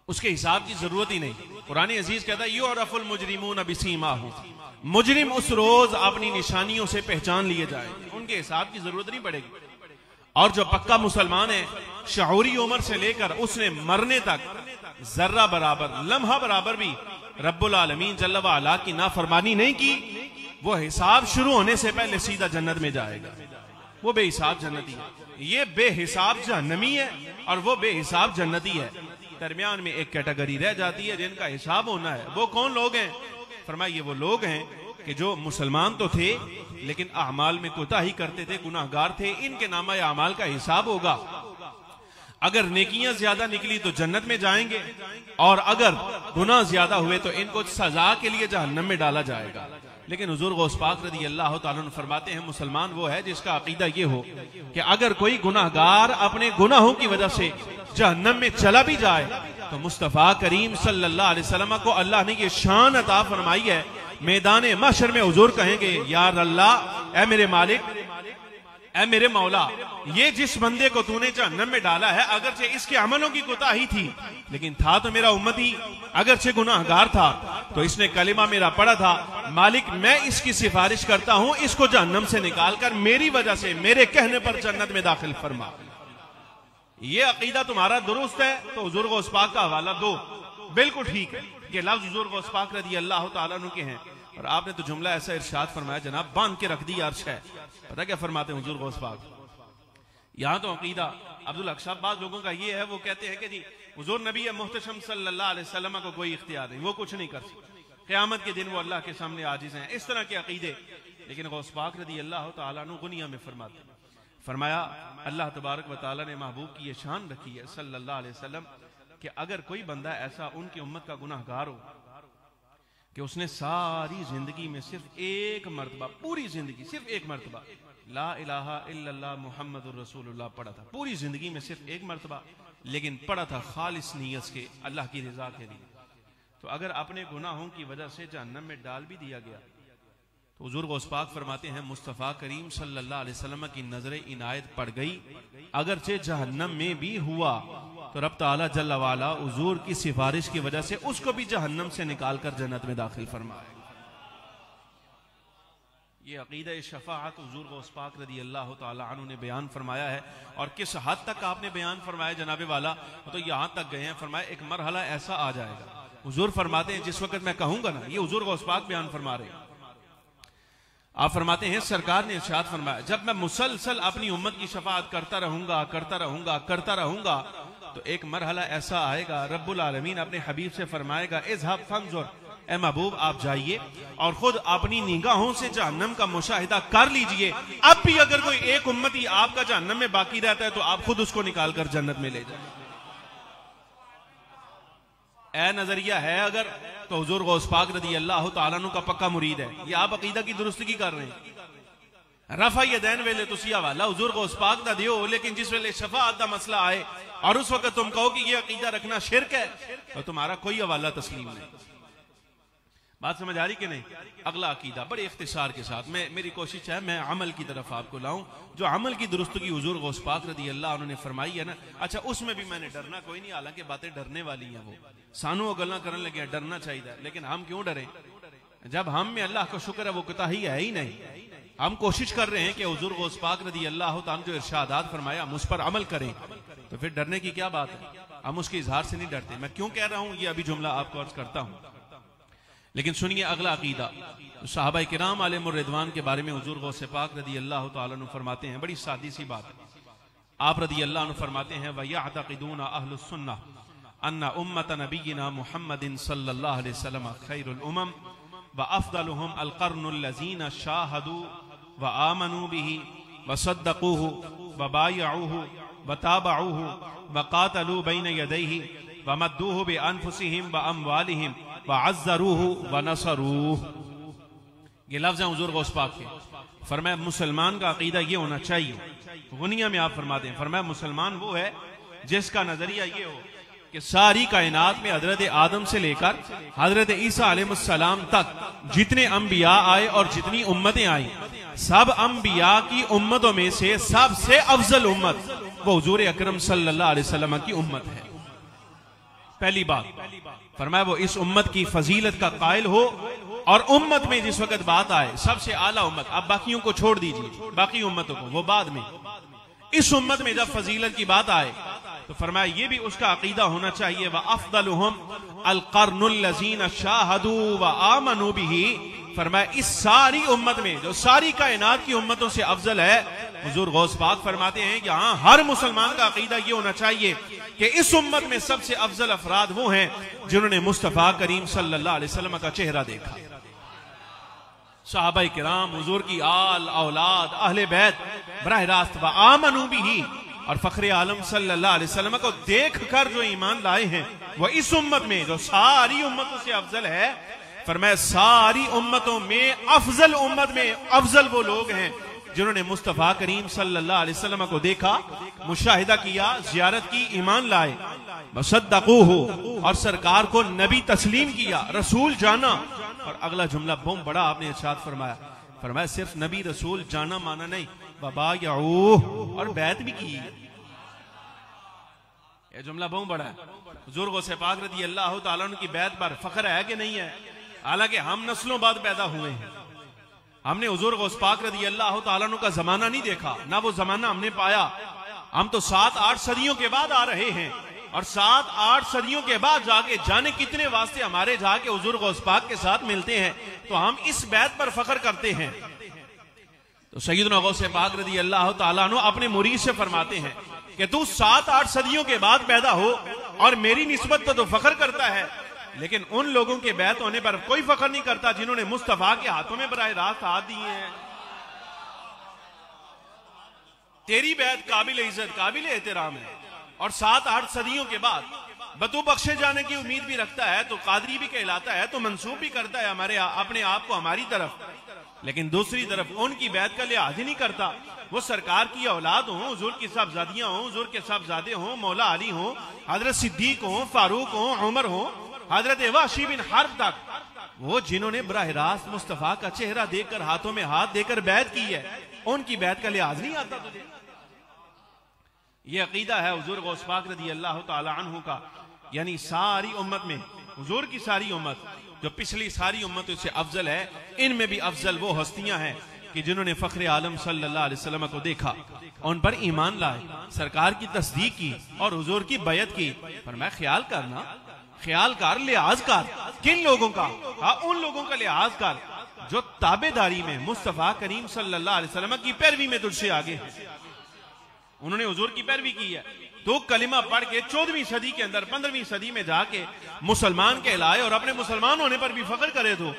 उसके हिसाब की जरूरत ही नहीं। कुरान अजीज कहता है युअरफुल मुजरिमून बिसीमाहुम, मुजरिम उस रोज अपनी निशानियों से पहचान लिए जाएंगे, उनके हिसाब की जरूरत नहीं पड़ेगी। और जो पक्का मुसलमान है, शऊरी उम्र से लेकर उसने मरने तक जर्रा बराबर, लम्हा बराबर भी रब्बुल आलमीन जल्ल व अला की नाफरमानी नहीं की, वो हिसाब शुरू होने से पहले सीधा जन्नत में जाएगा। वो बेहिसाब जन्नती है, ये बेहिसाब जहन्नमी है और वो बेहिसाब जन्नती है। दरमियान में एक कैटेगरी रह जाती है जिनका हिसाब होना है। वो कौन लोग हैं? फरमाया ये वो लोग हैं कि जो मुसलमान तो थे लेकिन अमाल में कोताही करते थे, गुनाहगार थे, इनके नामा अमाल का हिसाब होगा। अगर नेकियां ज्यादा निकली तो जन्नत में जाएंगे, और अगर गुनाह ज्यादा हुए तो इनको सजा के लिए जहन्नम में डाला जाएगा। लेकिन हुजूर गौस पाक रज़ी अल्लाह तआला अन्हु फरमाते हैं, मुसलमान वो है जिसका अकीदा ये हो कि अगर कोई गुनाहगार अपने गुनाहों की वजह से जहन्नम में चला भी जाए तो मुस्तफा करीम सल्लल्लाहु अलैहि वसल्लम को अल्लाह ने ये शान अता फरमाई है, मैदान महशर में हुजूर कहेंगे, यार अल्लाह, ए मेरे मालिक, ऐ मेरे मौला, ये जिस बंदे को तूने जहन्नम में डाला है, अगरचे इसके अमलों की कोताही थी, लेकिन था तो मेरा उम्मती, अगरचे गुनाहगार था, तो इसने कलिमा मेरा पढ़ा था, मालिक मैं इसकी सिफारिश करता हूं, इसको जहन्नम से निकालकर मेरी वजह से, मेरे कहने पर जन्नत में दाखिल फरमा। ये अकीदा तुम्हारा दुरुस्त है तो हुजूर गौस पाक का हवाला दो, बिल्कुल ठीक है। ये लफ्ज हुजूर गौस पाक रज़ी अल्लाह तआला अन्हु के हैं, और आपने तो जुमला ऐसा इरशाद फरमाया, जनाब बांध के रख दी अर्श है। पता क्या फरमाते हैं हुजूर गौस पाक? यहां तो अकीदा अब्दुल हक साहब बाज लोगों का ये है, वो कहते हैं कि जी हुजूर नबी मुहतशम सल्लल्लाहु अलैहि वसल्लम को कोई इख्तियार नहीं, वो कुछ नहीं कर सकते, क़यामत के दिन वो अल्लाह के सामने आजिज हैं, इस तरह के अकीदे। लेकिन गौस पाक रज़ी अल्लाह तआला अन्हु गुनिया में फरमाते हैं, फरमाया अल्लाह तबारक व तआला ने महबूब की ये शान रखी है सल्लल्लाहु अलैहि वसल्लम कि अगर कोई बंदा ऐसा उनकी उम्मत का गुनाहगार हो कि उसने सारी जिंदगी में सिर्फ एक मरतबा, पूरी जिंदगी सिर्फ एक मरतबा ला इलाहा इल्लल्लाह मुहम्मदुर रसूलुल्लाह पढ़ा था, पूरी जिंदगी में सिर्फ एक मरतबा, लेकिन पढ़ा था खालिस नीयत के, अल्लाह की रजा के लिए, तो अगर अपने गुनाहों की वजह से जहन्नम में डाल भी दिया गया तो हुजूर गौस पाक फरमाते हैं, मुस्तफ़ा करीम सल्लल्लाहु अलैहि वसल्लम की नजर इनायत पड़ गई, अगरचे जहन्नम में भी हुआ तो रब ताला जल्ला वाला हुजूर की सिफारिश की वजह से उसको भी जहन्नम से निकालकर जन्नत में दाखिल फरमाएगा। ये अकीदा शफाअत हुजूर गौस पाक रज़ी अल्लाह तआला अन्हु ने बयान फरमाया है। और किस हद तक आपने बयान फरमाया जनाबे वाला, तो यहां तक गए हैं, फरमाया एक मरहला ऐसा आ जाएगा, हुजूर फरमाते हैं जिस वक्त मैं कहूंगा ना, ये हुजूर गौस पाक बयान फरमा रहे हैं, आप फरमाते हैं सरकार ने इरशाद फरमाया, जब मैं मुसलसल अपनी उम्मत की शफाअत करता रहूंगा करता रहूंगा करता रहूंगा तो एक मरहला ऐसा आएगा, रब्बुल आलमीन अपने हबीब से फरमाएगा, इज़हब फंजुर, ए महबूब आप जाइए और खुद अपनी निगाहों से जहन्नम का मुशाहिदा कर लीजिए, अब भी अगर कोई एक उम्मती आपका जहन्नम में बाकी रहता है तो आप खुद उसको निकालकर जन्नत में ले जाए। ए नजरिया है अगर, तो हुजूर गौस पाक रज़ी अल्लाह तआला अन्हु का पक्का मुरीद है, ये आप अकीदा की दुरुस्ती कर रहे हैं। रफा यदैन वेले तुसी हवाला हुजूर गौस पाक दा दियो, लेकिन जिस वेले शफाअत दा मसला आए और उस वक्त तुम कहो कि ये अकीदा रखना शिरक है, तो तुम्हारा कोई हवाला तस्लीम नहीं। बात समझ आ रही कि नहीं? अगला अकीदा बड़े इख्तिसार के साथ, मेरी कोशिश है मैं अमल की तरफ आपको लाऊं, जो अमल की दुरुस्तगी हुजूर गौस पाक रज़ी अल्लाह अन्हु ने फरमाई है ना। अच्छा, उसमें भी मैंने डरना कोई नहीं, हालांकि बातें डरने वाली हैं, वो सानू गल्लां करने लगे, डरना चाहिए, लेकिन हम क्यों डरें जब हम में अल्लाह का शुक्र है वो कोताही है ही नहीं। हम कोशिश कर रहे हैं कि हुजूर गौस पाक रज़ी अल्लाह तआला जो इरशादात फरमाया हम उस पर अमल करें, तो फिर डरने की क्या बात है? हम उसके इजहार से नहीं डरते। मैं क्यों कह रहा हूं ये अभी जुमला आपको अर्ज करता हूं, लेकिन सुनिए अगला अकीदा। सहाबा किराम अलैहिमुर रिदवान के बारे में हुजूर गौस पाक रज़ी अल्लाह तआला अन्हु फरमाते हैं, बड़ी सादी सी बात है, आप रज़ी अल्लाह अन्हु फरमाते हैं, व यअतक़िदूना अहलुस सुन्नह अन्ना उम्मत नबिय्यिना मुहम्मदिन सल्लल्लाहु अलैहि वसल्लम खैरुल उमम व अफ़दलुहुम अल क़र्नुल लज़ीना शाहदू व आमनू बिही व सद्दक़ूहु व बायअूहु व ताबअूहु व क़ातलू बैन यदैहि व मद्दूहु बि अनफुसिहिम व अमवालिहिम व अज़्ज़रूहु व नसरूहु। ये लफ्ज़ हैं हुजूर गौस पाक के। फरमाया मुसलमान का अकीदा ये होना चाहिए, गुनिया में आप फरमाते हैं, फरमाया मुसलमान वो है जिसका नजरिया ये हो कि सारी कायनात में हजरत आदम से लेकर हजरत ईसा अलैहिस्सलाम तक जितने अंबिया आए और जितनी उम्मतें आई, सब अंबिया की उम्मतों में से सबसे अफजल उम्मत वो हुजूर अकरम सल्लल्लाहु अलैहि वसल्लम की उम्मत है। पहली बात फरमाया वो इस उम्मत की फजीलत का कायल हो, और उम्मत में जिस वक्त बात आए सबसे आला उम्मत, अब बाकियों को छोड़ दीजिए, बाकी उम्मतों को वो बाद में, इस उम्मत में जब फजीलत की बात आए तो फरमाया ये भी उसका अकीदा होना चाहिए, व अफ़दलुहुम अल क़र्नुल लज़ीना शाहदू व आमनू बिही। फरमाया इस सारी उम्मत में जो सारी कायनात की उम्मतों से अफजल है, हुजूर गौस पाक फरमाते हैं कि हाँ, हर मुसलमान का अकीदा ये होना चाहिए कि इस उम्मत में सबसे अफजल अफराद वो हैं जिन्होंने मुस्तफा करीम सल्लल्लाहु अलैहि वसल्लम का चेहरा देखा। सहाबाए किराम, हुजूर की आल औलाद, अहले बैत बराह रास्त व आमनू बिही, और फखरे आलम सल्लल्लाहु अलैहि वसल्लम को देख कर जो ईमान लाए हैं वो इस उम्मत में जो सारी उम्मतों से अफजल है, फरमाया सारी उम्मतों में अफजल उम्मत में अफजल वो लोग हैं जिन्होंने मुस्तफा करीम सल्लल्लाहु अलैहि वसल्लम को देखा, मुशाहिदा किया, जियारत की, ईमान लाए, वसद्दक़ूहु और सरकार को नबी तस्लीम किया, रसूल जाना। और अगला जुमला बहुत बड़ा आपने इरशाद फरमाया, फरमाया सिर्फ नबी रसूल जाना माना नहीं, वबायऊह और बैत भी की। यह जुमला बहुत बड़ा है। हुजूर गौसे पाक रज़ी अल्लाह तआला अन्हु की बैत पर फख्र है कि नहीं है? हालांकि हम नस्लों बाद पैदा हुए हैं, हमने हुजूर गौस पाक रज़ी अल्लाह तआला अन्हु का जमाना नहीं देखा, ना वो जमाना हमने पाया। हम तो 7-8 सदियों के बाद आ रहे हैं और 7-8 सदियों के बाद जाके जाने कितने वास्ते हमारे जाके हुजूर गौस पाक के साथ मिलते हैं, तो हम इस बैत पर फख्र करते हैं। तो सैयदना गौसे पाक रज़ी अल्लाह तआला अन्हु अपने मुरीद से फरमाते हैं कि तू 7-8 सदियों के बाद पैदा हो और मेरी निस्बत तो फख्र करता है, लेकिन उन लोगों के बैत होने पर कोई फख्र नहीं करता जिन्होंने मुस्तफा के हाथों में बराह रास्त हाथ दिए हैं। तेरी बैत काबिल इज्जत, काबिल एहतराम है। और 7-8 सदियों के बाद बतू बख्शे जाने की उम्मीद भी रखता है, तो कादरी भी कहलाता है, तो मंसूब भी करता है हमारे अपने आप को हमारी तरफ, लेकिन दूसरी तरफ उनकी बैत का लिहाज ही नहीं करता। वो सरकार की औलाद हो, हुजूर की साहबजादियां हो, हुजूर के साहबजादे हो, मौला अली हो, हजरत सिद्दीक हो, फारूक हो, उमर हो, हजरत वहशी बिन हर्ब तक, वो जिन्होंने बराह रास्त मुस्तफा का चेहरा देखकर हाथों में हाथ देकर बैत की है, उनकी बैत का लिहाज नहीं आता तुझे। ये अकीदा है हुजूर गौस पाक रज़ी अल्लाह तआला अन्हु का, यानी सारी उम्मत में हुजूर की सारी उम्मत जो पिछली सारी उम्मतों से अफजल है, इनमें भी अफजल वो हस्तियां हैं कि जिन्होंने फखरे आलम सल्लल्लाहु अलैहि वसल्लम को देखा, उन पर ईमान लाए, सरकार की तस्दीक की और हुजूर की बैत की। पर मैं ख्याल करना, ख्याल कर, लिहाज कर, किन लोगों का? हाँ, उन लोगों का लिहाज कर जो ताबेदारी में मुस्तफा करीम सल्लल्लाहु अलैहि वसल्लम की पैरवी में तुझसे आगे है। उन्होंने हुजूर की पैरवी की है, तो कलिमा पढ़ के 14वीं सदी के अंदर 15वीं सदी में जाके मुसलमान कहलाए और अपने मुसलमान होने पर भी फख्र करे। तो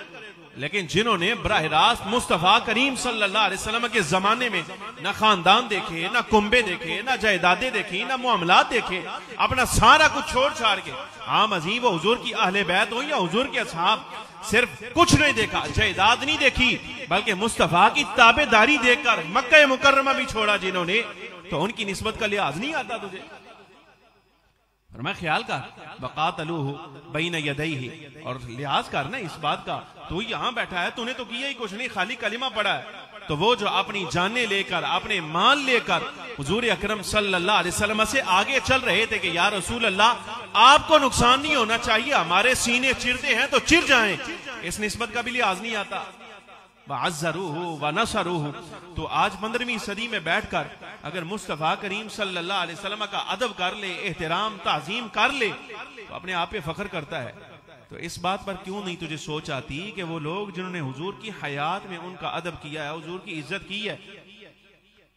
लेकिन जिन्होंने बराह रास्त मुस्तफा करीम सल्लल्लाहु अलैहि वसल्लम के जमाने में ना खानदान देखे, ना कुंबे देखे, ना जायदादें देखी, ना मामलात देखे, अपना सारा कुछ छोड़ छाड़ के, हाँ मजीब वो हुजूर की अहले बैत हो या हुजूर के असहाब, सिर्फ कुछ नहीं देखा, जायदाद नहीं देखी, बल्कि मुस्तफा की ताबेदारी देखकर मक्का मुकर्रमा भी छोड़ा जिन्होंने, तो उनकी निस्बत का लिहाज नहीं आता तुझे। और मैं ख्याल कर, वक़ातलूहु बैन यदैहि, और लिहाज कर ना इस बात का, तू यहां बैठा है, तूने तो किया ही कुछ नहीं, खाली कलिमा पढ़ा है। तो वो जो अपनी जाने लेकर, अपने माल लेकर हुजूर अकरम सल्लल्लाहु अलैहि वसल्लम से आगे चल रहे थे कि या रसूल अल्लाह, आपको नुकसान नहीं होना चाहिए, हमारे सीने चिरते हैं तो चिर जाएं, इस निस्बत का भी लिहाज नहीं आता। वअज़्ज़रूहु व नसरूहु, तो आज 15वीं सदी में बैठकर अगर मुस्तफा करीम सल्लल्लाहु अलैहि वसल्लम का अदब कर ले, एहतराम ताज़ीम कर ले, तो अपने आप पे फख्र करता है। तो इस बात पर क्यों नहीं तुझे सोच आती कि वो लोग जिन्होंने हुजूर की हयात में उनका अदब किया है, हुजूर की इज्जत की है,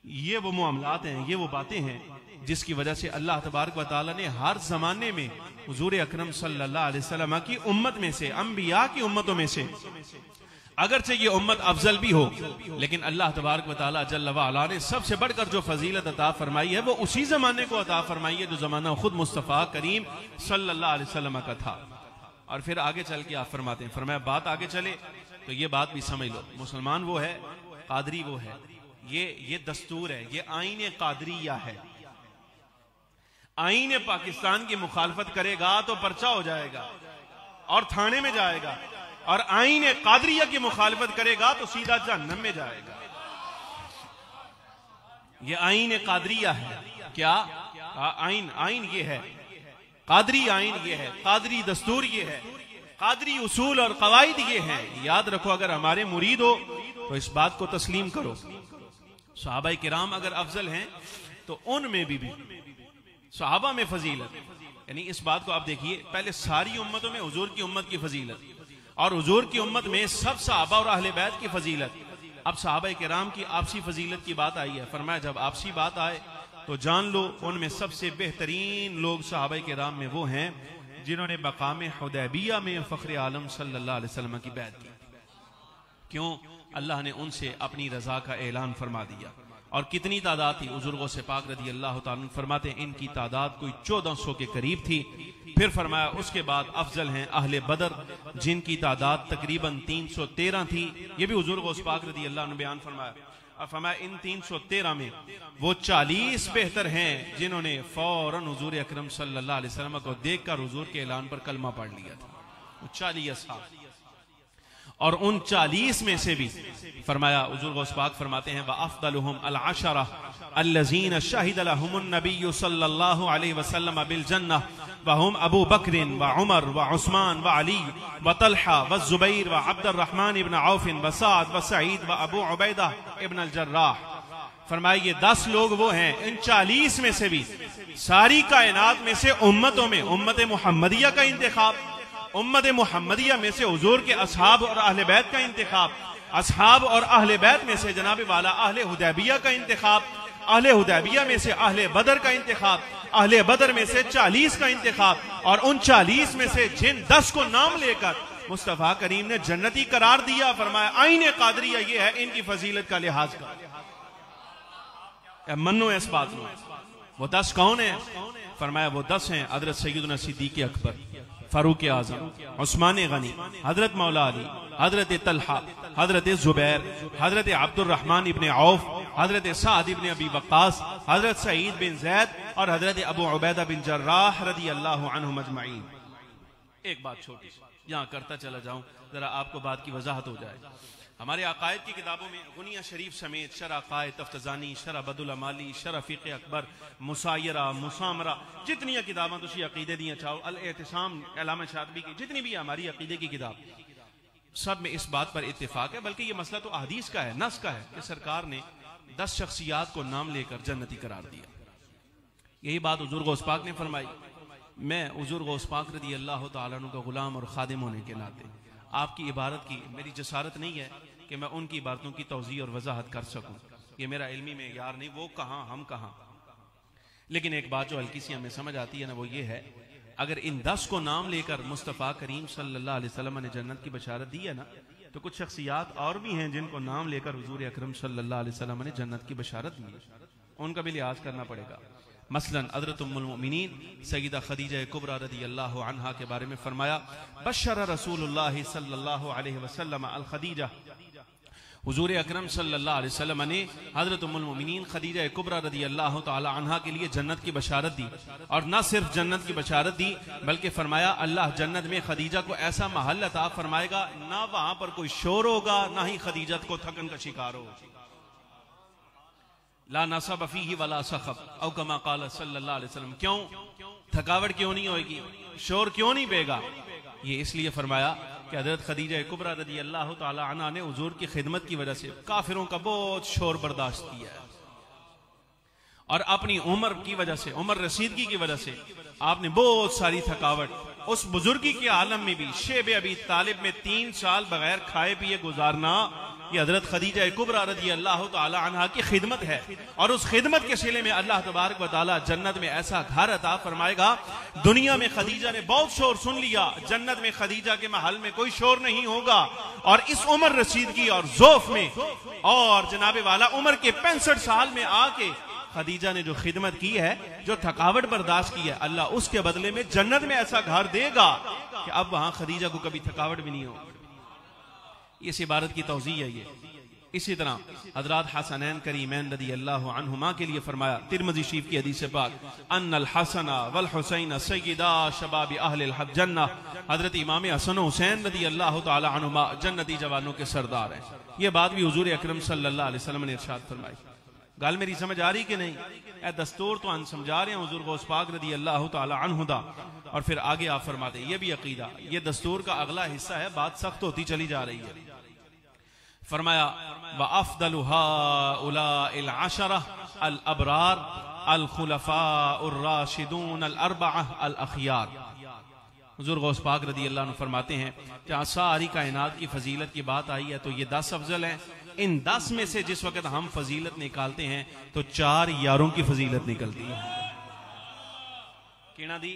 ये वो मामलात हैं, ये वो बातें हैं जिसकी वजह से अल्लाह तबारक व तआला ने हर जमाने में हुजूर अकरम सल्लल्लाहु अलैहि वसल्लम की उम्मत में से, अंबिया की उम्मतों में से, अगरचे ये उम्मत अफजल भी हो, लेकिन अल्लाह तबारक व तआला जल्ल व अला ने सबसे बढ़कर जो फजीलत अता फरमाई है वो उसी जमाने को अता फरमाई है जो जमाना खुद मुस्तफा करीम सल्लल्लाहु अलैहि वसल्लम का था। और फिर आगे चल के आप फरमाते हैं, फरमाया बात आगे चले तो ये बात भी समझ लो, मुसलमान वो है, कादरी वो है, ये दस्तूर है, ये आईन कादरिया है। आईन पाकिस्तान की मुखालफत करेगा तो पर्चा हो जाएगा और थाने में जाएगा, और आईन कादरिया की मुखालफत करेगा तो सीधा जहन्नम में जाएगा। ये आईन कादरिया है। क्या आईन ये है, कादरी आईन ये है, कादरी दस्तूर ये है, कादरी उसूल और कवायद ये हैं। याद रखो, अगर हमारे मुरीद हो तो इस बात को तस्लीम करो। सहाबा किराम अगर अफजल हैं तो उनमें भी सहाबा में फजीलत, यानी इस बात को आप देखिए, पहले सारी उम्मतों में हुजूर की उम्मत की फजीलत और हुजूर की उम्मत में सब सहाबा और अहले बैत की फजीलत। अब सहाबा किराम की आपसी फजीलत की बात आई है, फरमाया जब आपसी बात आए तो जान लो उनमें सबसे बेहतरीन लोग सहाबा किराम में वो हैं जिन्होंने मकाम हुदैबिया में फखरे आलम सल्लल्लाहु अलैहि वसल्लम की बैत की। क्यों? अल्लाह ने उनसे अपनी रजा का ऐलान फरमा दिया। और कितनी तादाद थी? हुजूर गौस पाक रदी अल्लाह ताला फरमाते हैं इनकी तादाद कोई 1400 के करीब थी। फिर फरमाया उसके बाद अफजल हैं अहले बदर जिनकी तादाद तकरीबन 313 थी। ये भी हुजूर गौस पाक रदी अल्लाह ने बयान फरमाया। और फरमाया इन 313 में वो 40 बेहतर हैं जिन्होंने फौरन हुजूर अकरम सल्लल्लाहु अलैहि वसल्लम को देखकर हुजूर के ऐलान पर कलमा पढ़ लिया था। 40 असहाब, और उन 40 में से भी फरमाया हुजूर गौस पाक फरमाते हैं व अफदलुहुम अल अशरा अल्लज़ीना शहिद लहुमुन नबिय्यु सल्लल्लाहु अलैहि वसल्लम बिल जन्नह व हुम अबू बकर व उमर व उस्मान व अली व तलहा व जुबैर व अब्दुर्रहमान इब्न औफ व साद व सईद व अबू उबैदा इब्न अल जर्राह। फरमाया ये 10 लोग वो हैं, इन 40 में से भी सारी कायनात में से उम्मतों में उम्मत मुहम्मदिया का इंतखाब, उम्मत मुहम्मदिया में से हुजूर के असहाब और अहले बैत का इंतखाब, असहाब और अहले बैत में से जनाब वाला अहले हुदैबिया का इंतखाब, अहले हुदैबिया में से अहले बदर का इंतखाब, अहले बदर में से 40 का इंतखाब, और उन 40 में से जिन 10 को नाम लेकर मुस्तफा करीम ने जन्नती करार दिया, फरमाया आईने कादरिया ये है इनकी फजीलत का लिहाज का मनो इस बात में। वो 10 कौन है? फरमाया वो 10 हैं हजरत सैयदना सिद्दीक़ अकबर, फारूक आजम, उस्मान गनी, हजरत मौला अली, हजरत तलहा, हजरत जुबैर, हजरत अब्दुर्रहमान इब्न औफ, हजरत साद इब्न अबी वक्कास, हजरत सईद बिन जैद और हजरत अबू उबैदा बिन जर्राह रदी अल्लाह अन्हुम अजमईन। एक बात छोटी सी यहाँ करता चला जाऊं, जरा आपको बात की वजाहत हो जाए। हमारे अकायद की किताबों में गुनिया शरीफ समेत शरह कायद तफ्तजानी, शरह बदुल अमाली, शरह फ़िक़्ह अकबर, मुसायरा, मुसामरा, जितनी किताबें तुसी अकीदे दियां चाहो, अल एहतिसाम अल्लामा शातिबी की जितनी भी हमारी अकीदे की किताब, सब में इस बात पर इत्तेफाक है। बल्कि ये मसला तो अहदीस का है, नस का है कि सरकार ने 10 शख्सियात को नाम लेकर जन्नती करार दिया। यही बात हुजूर गौस पाक ने फरमाई। मैं हुजूर गौस पाक रज़ी अल्लाह तआला अन्हु का गुलाम और खादिम होने के नाते आपकी इबारत की मेरी जसारत नहीं है कि मैं उनकी इबारतों की तौज़ीह और वजाहत कर सकूं। ये मेरा इल्मी में यार नहीं, वो कहाँ हम कहाँ। लेकिन एक बात जो हल्की सी हमें समझ आती है ना, वो ये है अगर इन 10 को नाम लेकर मुस्तफ़ा करीम सल्लल्लाहु अलैहि वसल्लम ने जन्नत की बशारत दी है ना, तो कुछ शख्सियात और भी हैं जिनको नाम लेकर हुजूर अकरम सल्लल्लाहु अलैहि वसल्लम ने जन्नत की बशारत दी है, उनका भी लिहाज करना पड़ेगा। मसलन हज़रत उम्मुल मोमिनीन सय्यदा खदीजा कुबरा रज़ी अल्लाह अन्हा के बारे में फरमाया, बशर रसूलुल्लाह सल्लल्लाहु अलैहि वसल्लम अल खदीजा, हुजूर अकरम सल्लल्लाहु अलैहि वसल्लम ने हज़रत उम्मुल मोमिनीन खदीजा कुबरा रज़ी अल्लाह तआला अन्हा के लिए जन्नत की बशारत दी। और न सिर्फ जन्नत की बशारत दी बल्कि फरमाया अल्लाह जन्नत में खदीजा को ऐसा महल अता फरमाएगा, ना वहां पर कोई शोर होगा, ना ही खदीजा को थकन का शिकार होगा। ला नसब फीही वला सखब औ कमा क़ाल सल्लल्लाहु अलैहि वसल्लम। क्यों थकावट क्यों नहीं होगी, शोर क्यों नहीं बेगा? ये इसलिए फरमाया कि हज़रत खदीजा कुबरा रज़ी अल्लाह तआला अन्हा ने हुजूर की खिदमत की वजह से काफिरों का बहुत शोर बर्दाश्त किया है, और अपनी उम्र की वजह से, उम्र रसीदगी की वजह से आपने बहुत सारी थकावट उस बुजुर्गी के आलम में भी शेब अबी तालिब में 3 साल बगैर खाए पिए गुजारना, ये हजरत खदीजा कुबरा रज़ी अल्लाह तआला अन्हा की खिदमत है। और उस खिदमत के सिले में अल्लाह तबारक व तआला जन्नत में ऐसा घर अता फरमाएगा। दुनिया में खदीजा ने बहुत शोर सुन लिया, जन्नत में खदीजा के महल में कोई शोर नहीं होगा। और इस उम्र रसीदगी और ज़ौफ में और जनाबे वाला उम्र के 65 साल में आके खदीजा ने जो खिदमत की है, जो थकावट बर्दाश्त की है, अल्लाह उसके बदले में जन्नत में ऐसा घर देगा कि अब वहां खदीजा को कभी थकावट भी नहीं हो। इस इबारत की तौज़ीह है ये। इसी तरह हज़रत हसनैन करीमैन रज़ी अल्लाह अन्हुमा के लिए फरमाया, तिरमिज़ी शरीफ की हदीस पाक, अन्नल हसन वल हुसैन सय्यदा शबाब अहलिल जन्नह, हज़रत इमाम हसन हुसैन रज़ी अल्लाह तआला अन्हुमा जन्नती जवानों के सरदार हैं। ये बात भी हुजूर अकरम सल्लल्लाहु अलैहि वसल्लम ने इरशाद फरमाई। गल मेरी समझ आ रही कि नहीं? ए दस्तूर तो हम समझा रहे हैं हुजूर गौस पाक रज़ी अल्लाह तआला अन्हु दा। और फिर आगे आप फरमाते ये भी अकीदा, ये दस्तूर का अगला हिस्सा है, बात सख्त होती चली जा रही है। फरमाया व अफ़दलु हाउलाइल अशरा अल अबरार अल खुलफाउर राशिदून अल अर्बअह अल अखियार। हुजूर गौस पाक रज़ी अल्लाह अन्हु फरमाते हैं जहाँ सारी कायनात की फजीलत की बात आई है तो ये 10 अफजल हैं। इन 10 में से जिस वक्त हम फजीलत निकालते हैं तो 4 यारों की फजीलत निकलती है। किना दी?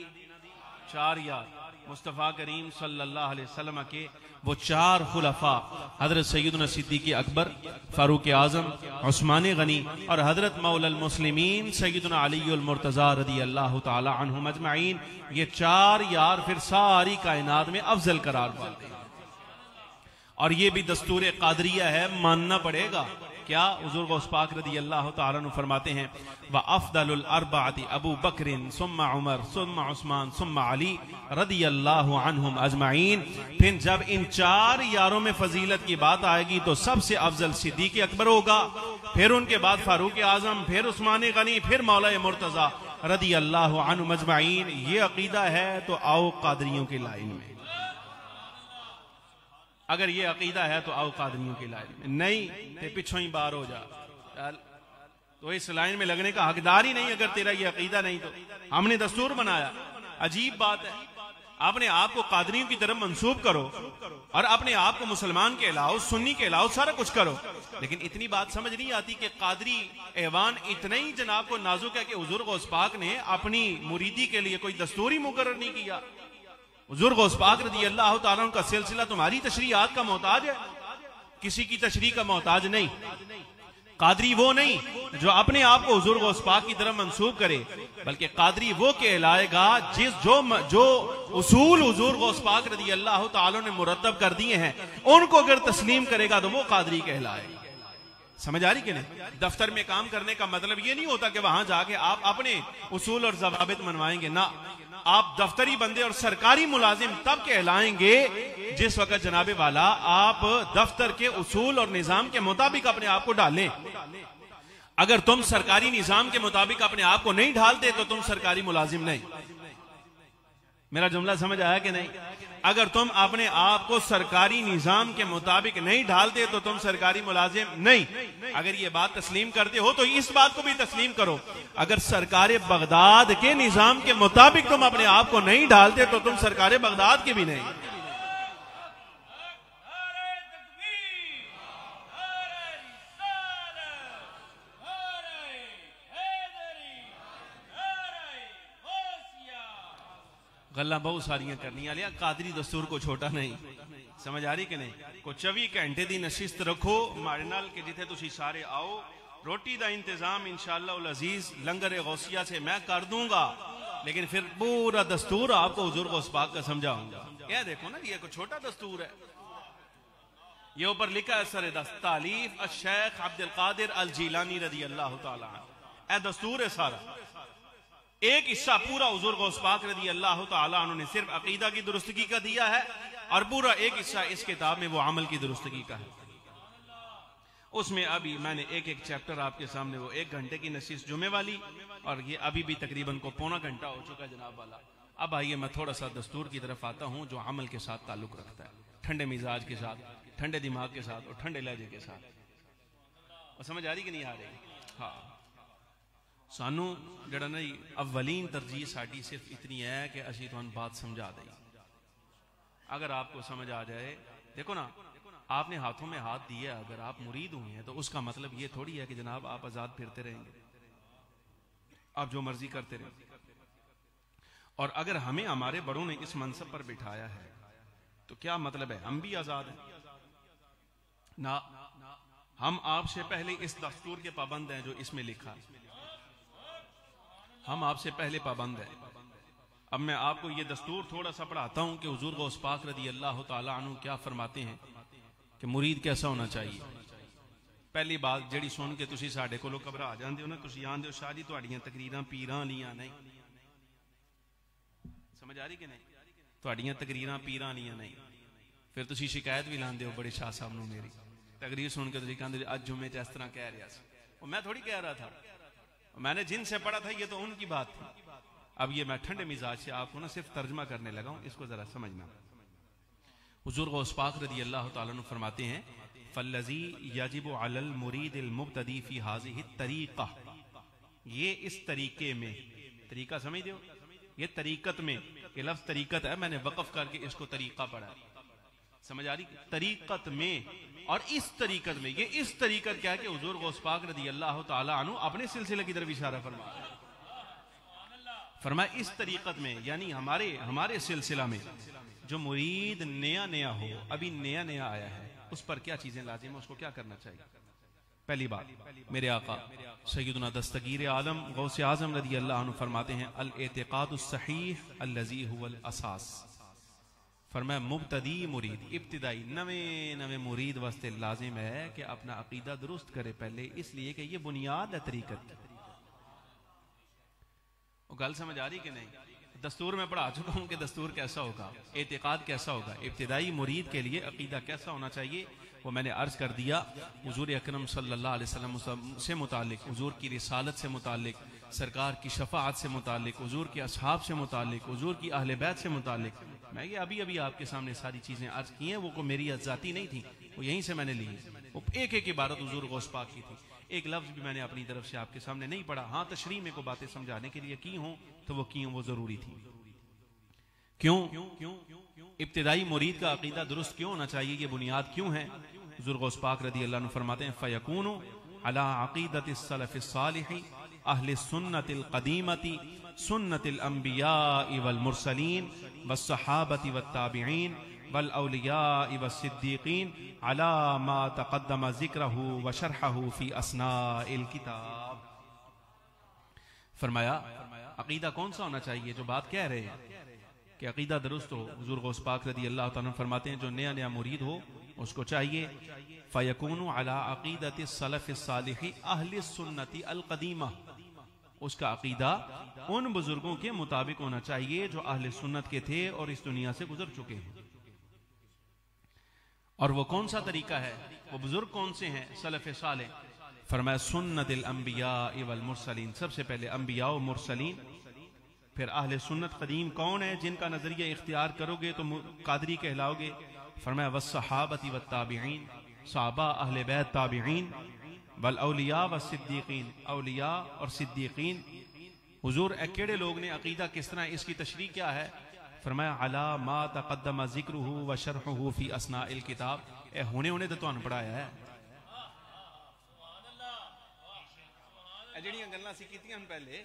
4 यार। मुस्तफ़ा करीम सल्लल्लाहु अलैहि वसल्लम के वो 4 खुलफा हजरत सैयदना सिद्दीक़ अकबर, फारूक आजम, उस्मान गनी और हजरत मौलल मुस्लिमीन सैयदना अली अल मुर्तज़ा रदी अल्लाह तआला अन्हुम अजमईन, ये 4 यार फिर सारी कायनात में अफजल करार पाते हैं। और ये भी दस्तूर कादरिया है, मानना पड़ेगा। क्या हुजूर गौस पाक रदी अल्लाह तआला अन्हु फरमाते हैं, व अफदलुल अरबाअति अबू बकरिन सुम्मा उमर सुम्मा उस्मान सुम्मा अली रदी अल्लाह अन्हुम अजमईन। फिर जब इन 4 यारों में फजीलत की बात आएगी तो सबसे अफजल सिद्दीक़ अकबर होगा, फिर उनके बाद फारूक आजम, फिर उस्मान गनी, फिर मौला मुर्तज़ा रदी अल्लाह अन्हुम अजमईन। ये अकीदा है तो आओ कादरियों की लाइन में। अगर ये अकीदा है तो आओ कादरियों की लाइन में, नहीं तो पिछों ही बार हो जा, तो इस लाइन में लगने का हकदार ही नहीं अगर तेरा ये अकीदा नहीं तो। हमने दस्तूर बनाया, अजीब बात है, अपने आप को कादरियों की तरफ मंसूब करो और अपने आप को मुसलमान कहलाओ, सुन्नी कहलाओ, सारा कुछ करो, लेकिन इतनी बात समझ नहीं आती कि कादरी ऐवान इतना ही जनाब को नाजुक है कि हुजूर गौस पाक ने अपनी मुरीदी के लिए कोई दस्तूर ही मुकर्रर नहीं किया। हुजूर गौस पाक रदी अल्लाह तआला का सिलसिला तुम्हारी तशरीआत का मोहताज है, किसी की तशरीह का मोहताज नहीं। कादरी वो नहीं जो अपने आप को हुजूर गौस पाक की तरफ मंसूब करे, बल्कि कादरी वो कहलाएगा जो उसूल हुजूर गौस पाक रदी अल्लाह तआला ने मुरतब कर दिए हैं, उनको अगर तस्लीम करेगा तो वो कादरी कहलाएगा। समझ आ रही कि नहीं? दफ्तर में काम करने का मतलब ये नहीं होता कि वहां जाके आप अपने उसूल और जवाबित मनवाएंगे ना। आप दफ्तरी बंदे और सरकारी मुलाजिम तब कहलाएंगे जिस वक्त जनाबे वाला आप दफ्तर के उसूल और निजाम के मुताबिक अपने आप को डालें। अगर तुम सरकारी निजाम के मुताबिक अपने आप को नहीं ढालते तो तुम सरकारी मुलाजिम नहीं। मेरा जुमला समझ आया कि नहीं? अगर तुम अपने आप को सरकारी निजाम के मुताबिक नहीं ढालते तो तुम सरकारी मुलाजिम नहीं। अगर ये बात तस्लीम करते हो तो इस बात को भी तस्लीम करो, अगर सरकार बगदाद के निजाम के मुताबिक तुम अपने आप को नहीं ढालते तो तुम सरकार बगदाद के भी नहीं। गल्ला बहुत सारियां करनी आलिया, कादरी दस्तूर को छोटा नहीं। समझ आ रही कि नहीं? को 24 घंटे दी नशिस्त रखो मारे नाल के जिथे तुसी सारे आओ, रोटी का इंतजाम इंशाअल्लाह उल अजीज लंगर गौसिया से मैं कर दूंगा, लेकिन फिर पूरा दस्तूर आपको हुजूर गौस पाक का समझाऊंगा। यह देखो ना, ये कोई छोटा दस्तूर है, ये ऊपर लिखा है सर तालीफ अश-शेख अब्दुल कादिर अल जीलानी रदी अल्लाह तआला अन्हु। ए दस्तूर है सारा, एक हिस्सा पूरा हुजूर गौस पाक रदी अल्लाह तआला अन्हु ने सिर्फ अकीदा की दुरुस्तगी का दिया है, और पूरा एक हिस्सा इस किताब में वो अमल की दुरुस्तगी का है। उसमें अभी मैंने एक एक चैप्टर आपके सामने, वो 1 घंटे की नशीस जुमे वाली, और ये अभी भी तकरीबन को पौना घंटा हो चुका जनाब वाला। अब आइए मैं थोड़ा सा दस्तूर की तरफ आता हूं जो अमल के साथ ताल्लुक रखता है, ठंडे मिजाज के साथ, ठंडे दिमाग के साथ और ठंडे लहजे के साथ। और समझ आ रही कि नहीं आ रही? हाँ, सानू जड़ा नहीं अव्वलीन तरजीह साडी सिर्फ इतनी है कि असी तुहानू बात समझा दें। अगर आपको समझ आ जाए, देखो ना, आपने हाथों में हाथ दिया, अगर आप मुरीद हुए हैं तो उसका मतलब ये थोड़ी है कि जनाब आप आजाद फिरते रहेंगे, आप जो मर्जी करते रहेंगे। और अगर हमें हमारे बड़ों ने इस मनसब पर बिठाया है तो क्या मतलब है हम भी आजाद हैं? ना, हम आपसे पहले इस दस्तूर के पाबंद हैं जो इसमें लिखा, हम आपसे पहले पाबंद हैं। अब मैं आपको ये दस्तूर थोड़ा सा पढ़ाता हूं कि हुजूर गौस पाक रदी अल्लाह तआला अन्हु क्या फरमाते हैं कि मुरीद कैसा होना चाहिए। पहली बात जिहड़ी सुन के तुसी साडे कोलों घबरा जांदे हो ना, तुसी आंदे हो शाह जी तुहाडीआं तकरीरां पीरां वालियां नहीं। समझ आ रही कि नहीं? तुहाडीआं तकरीरां पीरां वालियां नहीं। फिर तुसी शिकायत भी लांदे हो बड़े शाह साहब नूं, मेरी तकरीर सुन के तुसी कहंदे अज जुमे च इस तरह कह रहा सी, वो मैं थोड़ी कह रहा था, मैंने जिनसे पढ़ा था ये तो उनकी बात थी। अब ये मैं ठंडे मिजाज से आपको ना सिर्फ तर्जमा करने लगा हूं, इसको जरा समझना। हुजूर गौस पाक रदी अल्लाह तआला अन्हु फरमाते हैं, फल्लज़ी यजिबु अलल मुरीदिल मुब्तदी फी हाज़िहि तरीक़ा, ये इस तरीके में, तरीका समझ दो, ये तरीकत में, ये लफ्ज़ तरीकत है, मैंने वक़फ़ करके इसको तरीका पढ़ा, समझ आ रही? तरीकत में, और इस तरीकत में, ये इस तरीकत क्या है कि हुजूर गौस पाक रदी अल्लाह तआला अन्हु अपने सिलसिले की तरफ इशारा फरमा रहे हैं। फरमाया इस तरीक़त में, यानी हमारे सिलसिला में जो मुरीद नया नया हो, अभी नया नया आया है, उस पर क्या चीजें लाजिम है, उसको क्या करना चाहिए? पहली बात, मेरे आका सय्यदुना दस्तगीर आलम गौसे आजम रज़ी अल्लाह अन्हु फरमाते हैं, अल एतिक़ादुस सहीह अल्लज़ी हुवल असास। फरमाया मुब्तदी मुरीद, इब्तिदाई नवे मुरीद वास्ते लाजिम है कि अपना अकीदा दुरुस्त करे पहले, इसलिए कि ये बुनियाद है तरीक़त की। वो गल समझ आ रही कि नहीं? दस्तूर में पढ़ा चुका हूं कि दस्तूर कैसा होगा, एतिक़ाद कैसा होगा, इब्तिदाई मुरीद के लिए अकीदा कैसा होना चाहिए, वो मैंने अर्ज कर दिया। हुजूर अकरम सल्लल्लाहु अलैहि वसल्लम से मुतालिक, हुजूर की रिसालत से मुतालिक, सरकार की शफाअत से मुतालिक, हुजूर के असहाब से मुतालिक, हुजूर की अहले बैत से मुतालिक, मैं ये अभी आपके सामने सारी चीजें अर्ज की हैं। वो को मेरी जाती नहीं थी, वो यहीं से मैंने ली। वो एक एक इबारत हुजूर गौस पाक की थी, एक लफ्ज भी मैंने अपनी तरफ से आपके सामने नहीं पढ़ा। हाँ, तशरीह में को बातें समझाने के लिए की हूं तो वो की हूं, वो जरूरी थी। क्यों इब्तिदाई मुरीद का अकीदा दुरुस्त क्यों होना चाहिए, ये बुनियाद क्यों है? हुजूर गौस पाक रज़ी अल्लाह अन्हु फरमाते हैं, फयकूनु अला अक़ीदतिस सलफ़िस सालिह अहले सुन्नतिल क़दीमति सुन्नतिल अंबिया'i वल मुरसलीन वस सहाबति वत ताबिईन वल औलिया'i वस सिद्दीक़ीन अला मा तक़द्दम ज़िक्रुहु व शरहुहु फ़ी अस्नाइल किताब। फरमाया अकीदा कौन सा होना चाहिए, जो बात कह रहे हैं कि अकीदा दुरुस्त हो। हुजूर गौस पाक रज़ी अल्लाह तआला फरमाते हैं, जो नया नया मुरीद हो उसको चाहिए फयकूनु अला अक़ीदतिस सलफ़िस सालिह अहले सुन्नति अल क़दीमा, उसका अकीदा उन बुजुर्गों के मुताबिक होना चाहिए जो अहले सुन्नत के थे और इस दुनिया से गुजर चुके हैं। और वो कौन सा तरीका है, वो बुजुर्ग कौन से हैं सलफ़ सालेह? फरमाया सुन्नतिल अंबिया'i वल मुरसलीन, सबसे पहले अंबिया और मुरसलीन, फिर अहले सुन्नत कदीम कौन है, जिनका नजरिया इख्तियार करोगे तो कादरी कहलाओगे। फरमाया वस सहाबति वत ताबिईन, सहाबा अहले बैत ताबिईन, वल औलिया व सिद्दीकीन, औलिया और सिद्दीकीन। हुजूर केड़े लोग ने, अकीदा किस तरह, इसकी तशरीह क्या है? फरमाया अला मा तक़द्दम ज़िक्रुहु व शरहुहु फ़ी अस्नाइल किताब, ए हुने तो तुहानू पढ़ाया है, जड़ियां गल्लां सी कीतियां पहले,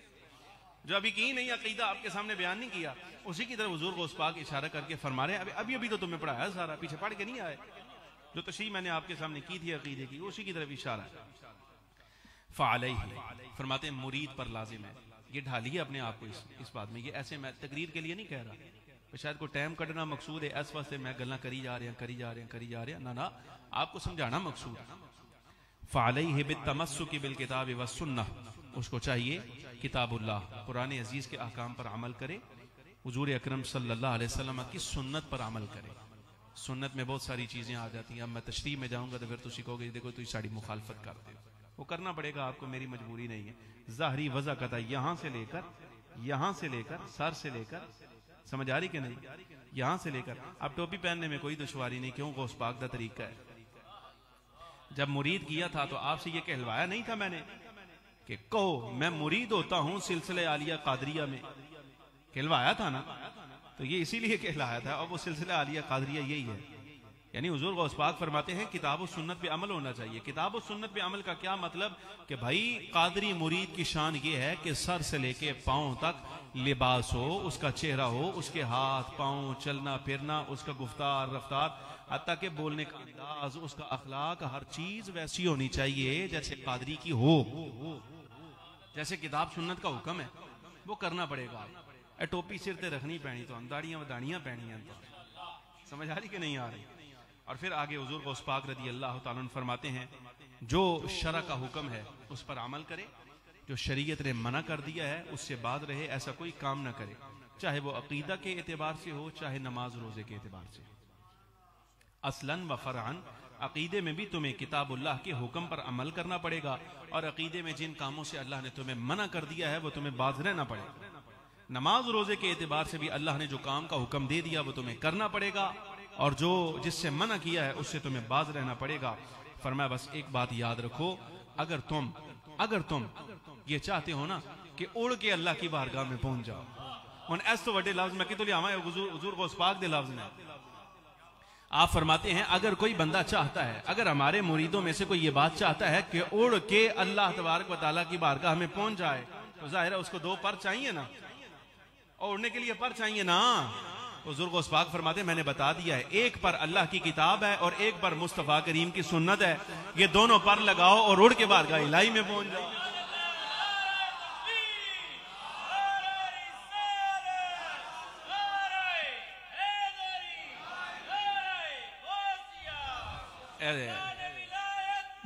जो अभी की नहीं, अकीदा आपके सामने बयान नहीं किया, उसी की तरफ हुजूर गौस पाक इशारा करके फरमा रहे हैं, अभी तो तुम्हें पढ़ाया सारा, पीछे पढ़ के नहीं आए। जो तशरीह मैंने आपके सामने की थी अकीदे की, उसी की तरफ इशारा है। फ़अलैहि, फरमाते हैं मुरीद पर लाजिम है, ये ढालिए अपने आप को इस बात में। ये ऐसे मैं तकरीर के लिए नहीं कह रहा, शायद को टाइम कटना मकसूद है, इस वास्ते मैं गल्लां करी जा रहे हैं, ना आपको समझाना मकसूद। फ़अलैहि बित्तमस्सुकि बिल किताबि व सुन्नह, उसको चाहिए किताबुल्लाह, कुरान अजीज के अहकाम पर अमल करे, हुजूर अकरम सल्लल्लाहु अलैहि वसल्लम की सुन्नत पर अमल करे। सुन्नत में बहुत सारी चीजें आ जाती हैं, अब मैं तशरीह में जाऊंगा तो फिर तुम कहोगे देखो तुम साड़ी मुखालफत करते हो, वो करना पड़ेगा आपको, मेरी मजबूरी नहीं है। ज़ाहरी वज़ा कता यहाँ से लेकर सर से लेकर, समझ आ रही कि नहीं, यहाँ से लेकर, अब टोपी पहनने में कोई दुश्वारी नहीं, क्यों गौस पाक दा तरीका है। जब मुरीद किया था तो आपसे ये कहलवाया नहीं था मैंने कि कहो मैं मुरीद होता हूं सिलसिले आलिया कादरिया में, कहलवाया था ना, तो ये इसीलिए कहलाया था, और वो सिलसिला आलिया कादरिया यही है। यानी हुजूर गौस पाक फरमाते हैं किताब और सुन्नत पे अमल होना चाहिए। किताब और सुन्नत पे अमल का क्या मतलब कि भाई कादरी मुरीद की शान ये है कि सर से लेके पांव तक लिबास हो, उसका चेहरा हो, उसके हाथ पांव, चलना फिरना, उसका गुफ्तार रफ्तार, हत्ता के बोलने का अंदाज, उसका अखलाक, हर चीज वैसी होनी चाहिए जैसे कादरी की हो, जैसे किताब सुन्नत का हुक्म है, वो करना पड़ेगा। टोपी सिर ते रखनी पैनी, तो दाड़ियां वदाड़ियां पैनियां, तो समझ आ रही कि नहीं आ रही? और फिर आगे हुजूर गौस पाक रज़ी अल्लाह तआला अन्हु फरमाते हैं, जो शरा का हुक्म है उस पर अमल करे, जो शरीयत ने मना कर दिया है उससे बाज रहे, ऐसा कोई काम ना करे, चाहे वो अकीदा के एतबार से हो, चाहे नमाज रोजे के एतबार से। असलन व फरअन, अकीदे में भी तुम्हें किताबुल्लाह के हुक्म पर अमल करना पड़ेगा, और अकीदे में जिन कामों से अल्लाह ने तुम्हें मना कर दिया है वो तुम्हें बाज रहना पड़ेगा। नमाज रोजे के एतबार से भी अल्लाह ने जो काम का हुक्म दे दिया वो तुम्हें करना पड़ेगा, और जो जिससे मना किया है उससे तुम्हें बाज रहना पड़ेगा। फरमाया बस एक बात याद रखो, अगर तुम ये चाहते हो ना कि उड़ के अल्लाह की बारगाह में पहुंच जाओ, हुन ऐस तो वड्डे लफ्ज मैं कितों लियावां, हुजूर गौस पाक दे लफ्ज ने। आप फरमाते हैं अगर कोई बंदा चाहता है, अगर हमारे मुरीदों में से कोई ये बात चाहता है कि उड़ के अल्लाह तबारक व तआला की बारगाह में पहुंच जाए, तो जाहिर है उसको दो पर चाहिए ना, और उड़ने के लिए पर चाहिए ना। हुज़ूर गौस पाक फरमाते मैंने बता दिया है, एक पर अल्लाह की किताब है और एक पर मुस्तफ़ा करीम की सुन्नत है। ये दोनों पर लगाओ और उड़ के बारगाह इलाही में पहुंच जाओ।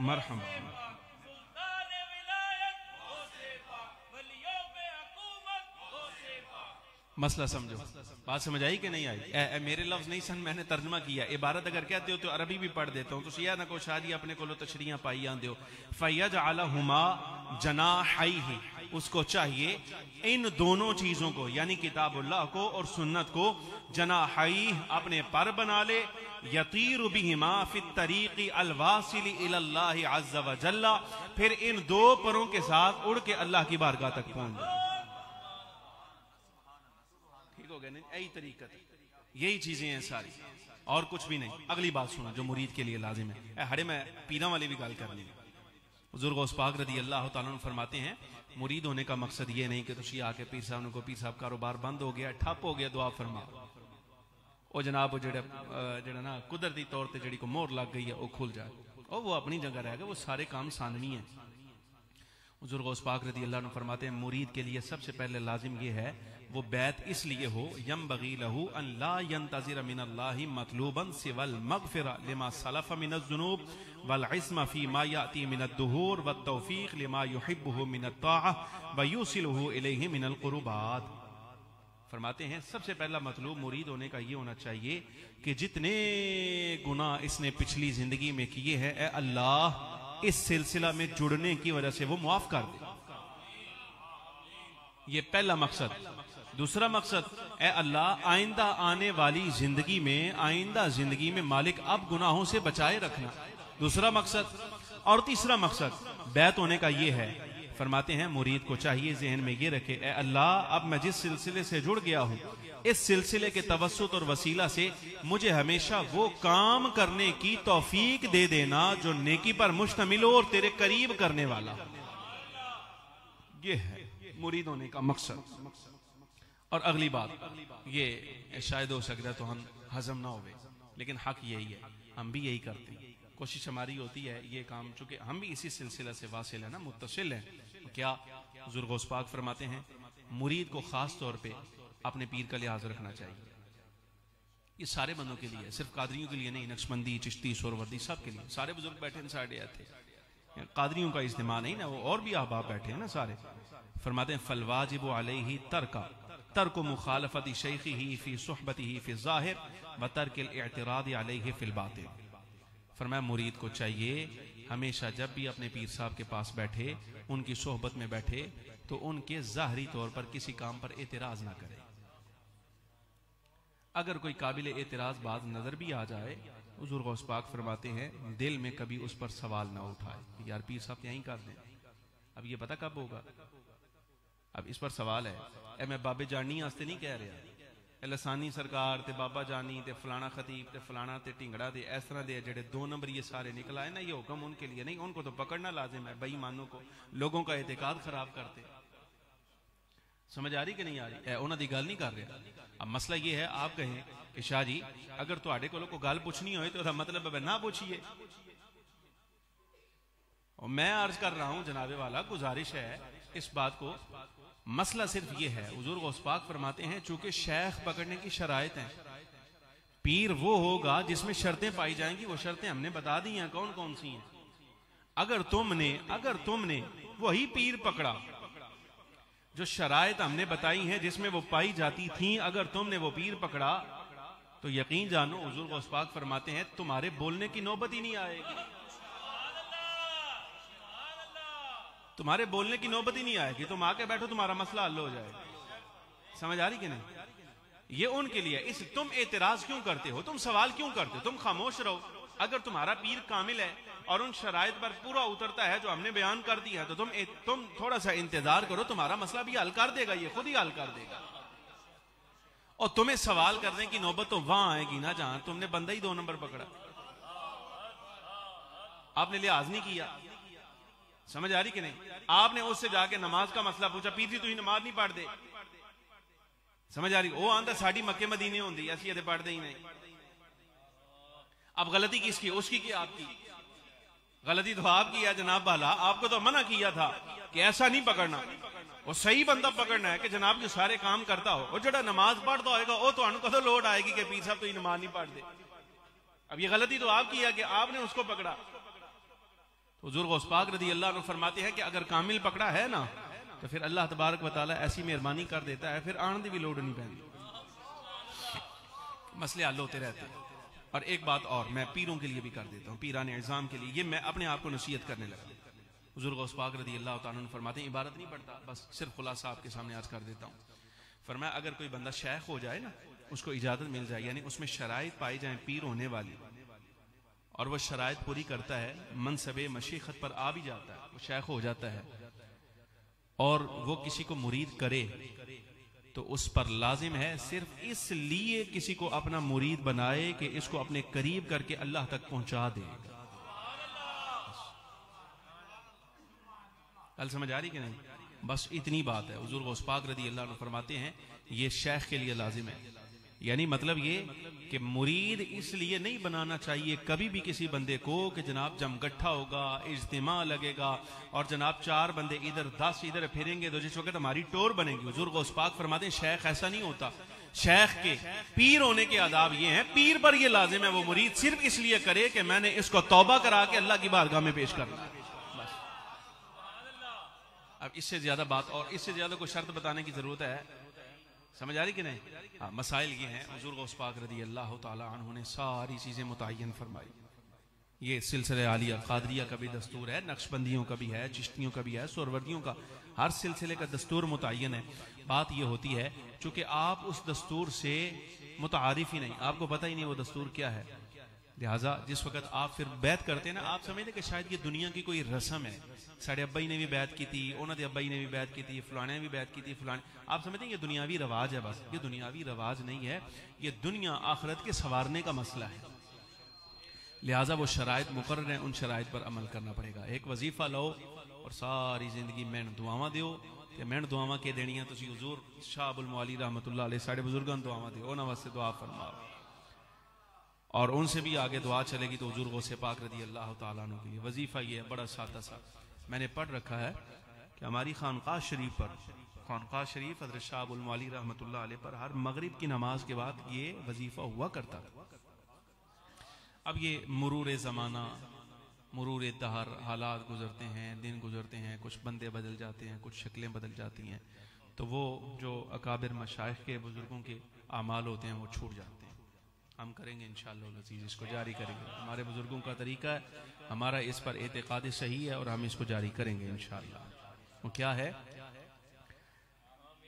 मरहबा। मसला समझो, बात समझ आई कि नहीं आई? मेरे लफ्ज नहीं सन, मैंने तर्जमा किया। इबारत अगर कहते हो तो अरबी भी पढ़ देता हूँ। तो सिया ना को शादी अपने को तशरीयां पाई आंदे हो। फयजअलहुमा जनाहैहि, उसको चाहिए इन दोनों चीजों को यानी किताबुल्लाह को और सुन्नत को जनाहैहि अपने पर बना ले। यतीरु बिहिमा फित तरीक़ी अलवासिल इलल्लाहि अज़्ज़ व जल्ला, फिर इन दो परों के साथ उड़ के अल्लाह की बारगाह तक पहुंच जाए। यही तरीका, यही चीजें हैं सारी, और कुछ भी नहीं। अगली बात सुनो जो मुरीद के लिए लाजिम है। हड़े में पीरा वाली भी गाल करनी है। हुज़ूर गौस पाक रज़ी अल्लाह तआला अन्हु फरमाते हैं मुरीद होने का मकसद ये नहीं कि तुम आके पीर साहब को पीर साहब कारोबार बंद हो गया, ठप हो गया, दुआ फरमा ओ जनाब जेड़ा ना कुदरती तौर पर जी को मोहर लग गई है वो खुल जाए और वो अपनी जगह रह गया। वो सारे काम सानवी है। हुज़ूर गौस पाक रज़ी अल्लाह अन्हु फरमाते हैं मुरीद के लिए सबसे पहले लाजिम ये है वो बैत इसलिए हो यंबगी लहू अन ला यंतज़िर मिनल्लाहि मतलूबन सिवल मगफिरा लिमा सलफ़ मिनज़ ज़ुनूब वल इस्म फी मा याती मिनद दुहूर वत तौफीक लिमा युहिब्बुहु मिनत ताअह व युसिलुहु इलैहि मिनल क़ुर्बात। फरमाते हैं सबसे पहला मतलूब मुरीद होने का ये होना चाहिए कि जितने गुनाह इसने पिछली जिंदगी में किए हैं, ए अल्लाह इस सिलसिला में जुड़ने की वजह से वो मुआफ कर दे। ये पहला मकसद। दूसरा मकसद, ए अल्लाह आइंदा आने वाली जिंदगी में मालिक अब गुनाहों से बचाए रखना। दूसरा मकसद। और तीसरा मकसद बैत होने का ये है, फरमाते हैं मुरीद को चाहिए जहन में ये रखे, ए अल्लाह अब मैं जिस सिलसिले से जुड़ गया हूं इस सिलसिले के तवस्सुत और वसीला से मुझे हमेशा वो काम करने की तौफीक दे देना जो नेकी पर मुश्तमिल हो और तेरे करीब करने वाला। ये है मुरीद होने का मकसद। और अगली बात ये शायद हो सकता है तो हम हजम ना होवे, लेकिन हक यही है, हम भी यही करते हैं। कोशिश हमारी होती है ये काम, चूंकि हम भी इसी सिलसिला से वासिल है ना, मुत्तसिल है। क्या हुज़ूर गौस पाक फरमाते हैं मुरीद को खास तौर पे अपने पीर का लिहाज रखना चाहिए। ये सारे बंदों के लिए, सिर्फ कादरियों के लिए नहीं, नक्शबंदी, चिश्ती, सोहरवर्दी, सब के लिए। सारे बुजुर्ग बैठे साढ़े थे, कादरियों का इज्तिमा नहीं ना, वो और भी अहबाब बैठे हैं ना सारे। फरमाते हैं फलवाजिब अलैहि तर्क मुखालफती शैखिही फी सुहबतिही फी ज़ाहिर व तर्किल इअतिराद अलैहि फिल बातिन। फरमाया मुरीद को चाहिए हमेशा जब भी अपने पीर साहब के पास बैठे, उनकी सोहबत में बैठे, तो उनके ज़ाहरी तौर पर किसी काम पर एतराज ना करे। अगर कोई काबिल एतराज बात नजर भी आ जाए, हुज़ूर गौस पाक फरमाते हैं दिल में कभी उस पर सवाल ना उठाए, यार पीर साहब यहीं कर दें, अब ये पता कब होगा, अब इस पर सवाल है। मैं बाबे जानी आस्ते नहीं कह रहा, लसानी सरकार ते बाबा जानी ते फलाना खतीब ते फलाना ते ढिंगड़ा ते इस तरह के जेडे 2 नंबर ये सारे निकल आए ना, ये हुक्म उनके लिए नहीं, उनको तो पकड़ना लाजिम है, बेईमानों को, लोगों का एतकाद खराब करते। समझ आ रही कि नहीं आ रही है? उन्होंने गल नहीं कर रहा। अब मसला ये है, आप कहें कि शाह जी अगर तुहाडे कोलों कोई गल पूछनी हो तो मतलब ना पूछिए। और मैं अर्ज कर रहा हूं जनाबे वाला, गुजारिश है इस बात को, मसला सिर्फ ये है, हुज़ूर गौस पाक फरमाते हैं चूंकि शेख पकड़ने की शराइत हैं, पीर वो होगा जिसमें शर्तें पाई जाएंगी, वो शर्तें हमने बता दी हैं कौन कौन सी हैं। अगर तुमने वही पीर पकड़ा जो शराइत हमने बताई हैं जिसमें वो पाई जाती थी, अगर तुमने वो पीर पकड़ा तो यकीन जानो हुज़ूर गौस पाक फरमाते हैं तुम्हारे बोलने की नौबत ही नहीं आएगी, तुम्हारे बोलने की नौबत ही नहीं आएगी, तुम आके बैठो तुम्हारा मसला हल हो जाएगा। समझ आ रही कि नहीं? ये उनके लिए। इस तुम एतराज क्यों करते हो, तुम सवाल क्यों करते हो, तुम खामोश रहो। अगर तुम्हारा पीर कामिल है और उन शराइत पर पूरा उतरता है जो हमने बयान कर दिया है, तो तुम थोड़ा सा इंतजार करो, तुम्हारा मसला भी हल कर देगा, ये खुद ही हल कर देगा। और तुम्हें सवाल करने की नौबत तो वहां आएगी ना जहां तुमने बंदा ही 2 नंबर पकड़ा, आपने लिहाज नहीं किया। समझ आ रही कि नहीं? आपने उससे जाके नमाज का मसला पूछा, पीर जी तुझे नमाज नहीं पढ़ दे, समझ आ रही? वो आंदा साड़ी मक्के मदीने होंदी, ऐसी ये पढ़ते ही नहीं। अब गलती किसकी? उसकी की आपकी? गलती तो आपकी है जनाब वाला। आपको तो मना किया था कि ऐसा नहीं पकड़ना, वो सही बंदा पकड़ना है कि जनाब जो सारे काम करता हो। वो जो नमाज पढ़ता होगा वो तो कदों लोड आएगी कि पीर साहब तो नमाज नहीं पढ़ते। अब ये गलती तो आपकी है कि आपने उसको पकड़ा। तो हुजूर गौस पाक रज़ी अल्लाह अन्हु फरमाते हैं कि अगर कामिल पकड़ा है ना तो फिर अल्लाह तबारक व तआला ऐसी मेहरबानी कर देता है, फिर आने की भी लोड नहीं पैंदी, मसले हल होते रहते हैं। और एक बात और मैं पीरों के लिए भी कर देता हूँ, पीराने इज़ाम के लिए, ये मैं अपने आप को नसीहत करने लगा। हुजूर गौस पाक रज़ी अल्लाह तआला अन्हु फरमाते हैं, इबारत नहीं पढ़ता, बस सिर्फ खुलासा आपके सामने आज कर देता हूँ। फरमाया अगर कोई बंदा शेख हो जाए ना, उसको इजाजत मिल जाए, यानी उसमें शराइत पाई जाए पीर होने वाली, और वह शराइत पूरी करता है, मनसबे मशीखत पर आ भी जाता है, वो शेख हो जाता है, और वो किसी को मुरीद करे तो उस पर लाजिम है सिर्फ इसलिए किसी को अपना मुरीद बनाए कि इसको अपने करीब करके अल्लाह तक पहुंचा दे। कल समझ आ रही कि नहीं? बस इतनी बात है। हुजूर गौस पाक रज़ी अल्लाह अन्हु फरमाते हैं ये शेख के लिए लाजिम है। यानी मतलब ये कि मुरीद इसलिए नहीं बनाना चाहिए कभी भी किसी बंदे को कि जनाब जमगट्ठा होगा, इज्तिमा लगेगा और जनाब 4 बंदे इधर 10 इधर फिरेंगे तो जिस वक्त हमारी टोर बनेगी। हुजूर गौस पाक फरमाते हैं शेख ऐसा नहीं होता। शेख के पीर होने के आदाब ये हैं, पीर पर ये लाजिम है वो मुरीद सिर्फ इसलिए करे कि मैंने इसको तौबा करा के अल्लाह की बारगाह में पेश करना। बस अब इससे ज्यादा बात और इससे ज्यादा कोई शर्त बताने की जरूरत है? समझ आ रही कि नहीं? हाँ, मसाइल ये हैं। हुजूर गौस पाक रज़ी अल्लाह तआला अन्हु ने सारी चीजें मुतय्यन फरमाई। ये सिलसिले आलिया कादरिया का भी दस्तूर है, नक्शबंदियों का भी है, चिश्तियों का भी है, सोरवर्दियों का, हर सिलसिले का दस्तूर मुतय्यन है। बात ये होती है चूंकि आप उस दस्तूर से मुतारिफ ही नहीं, आपको पता ही नहीं वो दस्तूर क्या है, लिहाजा जिस वक्त आप फिर बैत करते हैं ना, आप समझते कि शायद ये दुनिया की कोई रस्म है, साढ़े अब्बाई ने भी बैत की थी, उन्होंने अब्बाई ने भी बैत की थी, फलाने ने भी बैत की थी, फलाने, आप समझते हैं ये दुनियावी रवाज है। बस ये दुनियावी रवाज नहीं है, ये दुनिया आखिरत के संवारने का मसला है। लिहाजा वो शराइत मुकर्रर हैं, उन शराइत पर अमल करना पड़ेगा। एक वजीफा लो और सारी जिंदगी मेहनत दुआवां दियो, मेहनत दुआवां के देनियां तुसीं हुजूर शाह अबुल मुअल्ली रहमतुल्लाह अलैह साढ़े बुजुर्गां दुआवां दियो, उन्हां वास्ते दुआ फरमाओ, और उनसे भी आगे दुआ चलेगी तो हुजूर गौसे पाक रज़ी अल्लाह तआला अन्हु के लिए वजीफा ये है, बड़ा सादा सा मैंने पढ़ रखा है कि हमारी खानकाह शरीफ पर, खानकाह शरीफ हज़रत शाह अबुल मुअल्ली रहमतुल्लाह अलैह पर हर मगरिब की नमाज के बाद ये वजीफा हुआ करता था। अब ये मुरूर ज़माना, मुरूर दहर, हालात गुजरते हैं, दिन गुजरते हैं, कुछ बंदे बदल जाते हैं, कुछ शक्लें बदल जाती हैं, तो वो जो अकाबिर मशाइख के बुजुर्गों के आमाल होते हैं वो छूट जाते हैं। हम करेंगे इंशाअल्लाह अज़ीज़, इसको जारी करेंगे। हमारे बुजुर्गों का तरीका है, हमारा इस पर एतकाद सही है और हम इसको जारी करेंगे इंशाअल्लाह। वो क्या है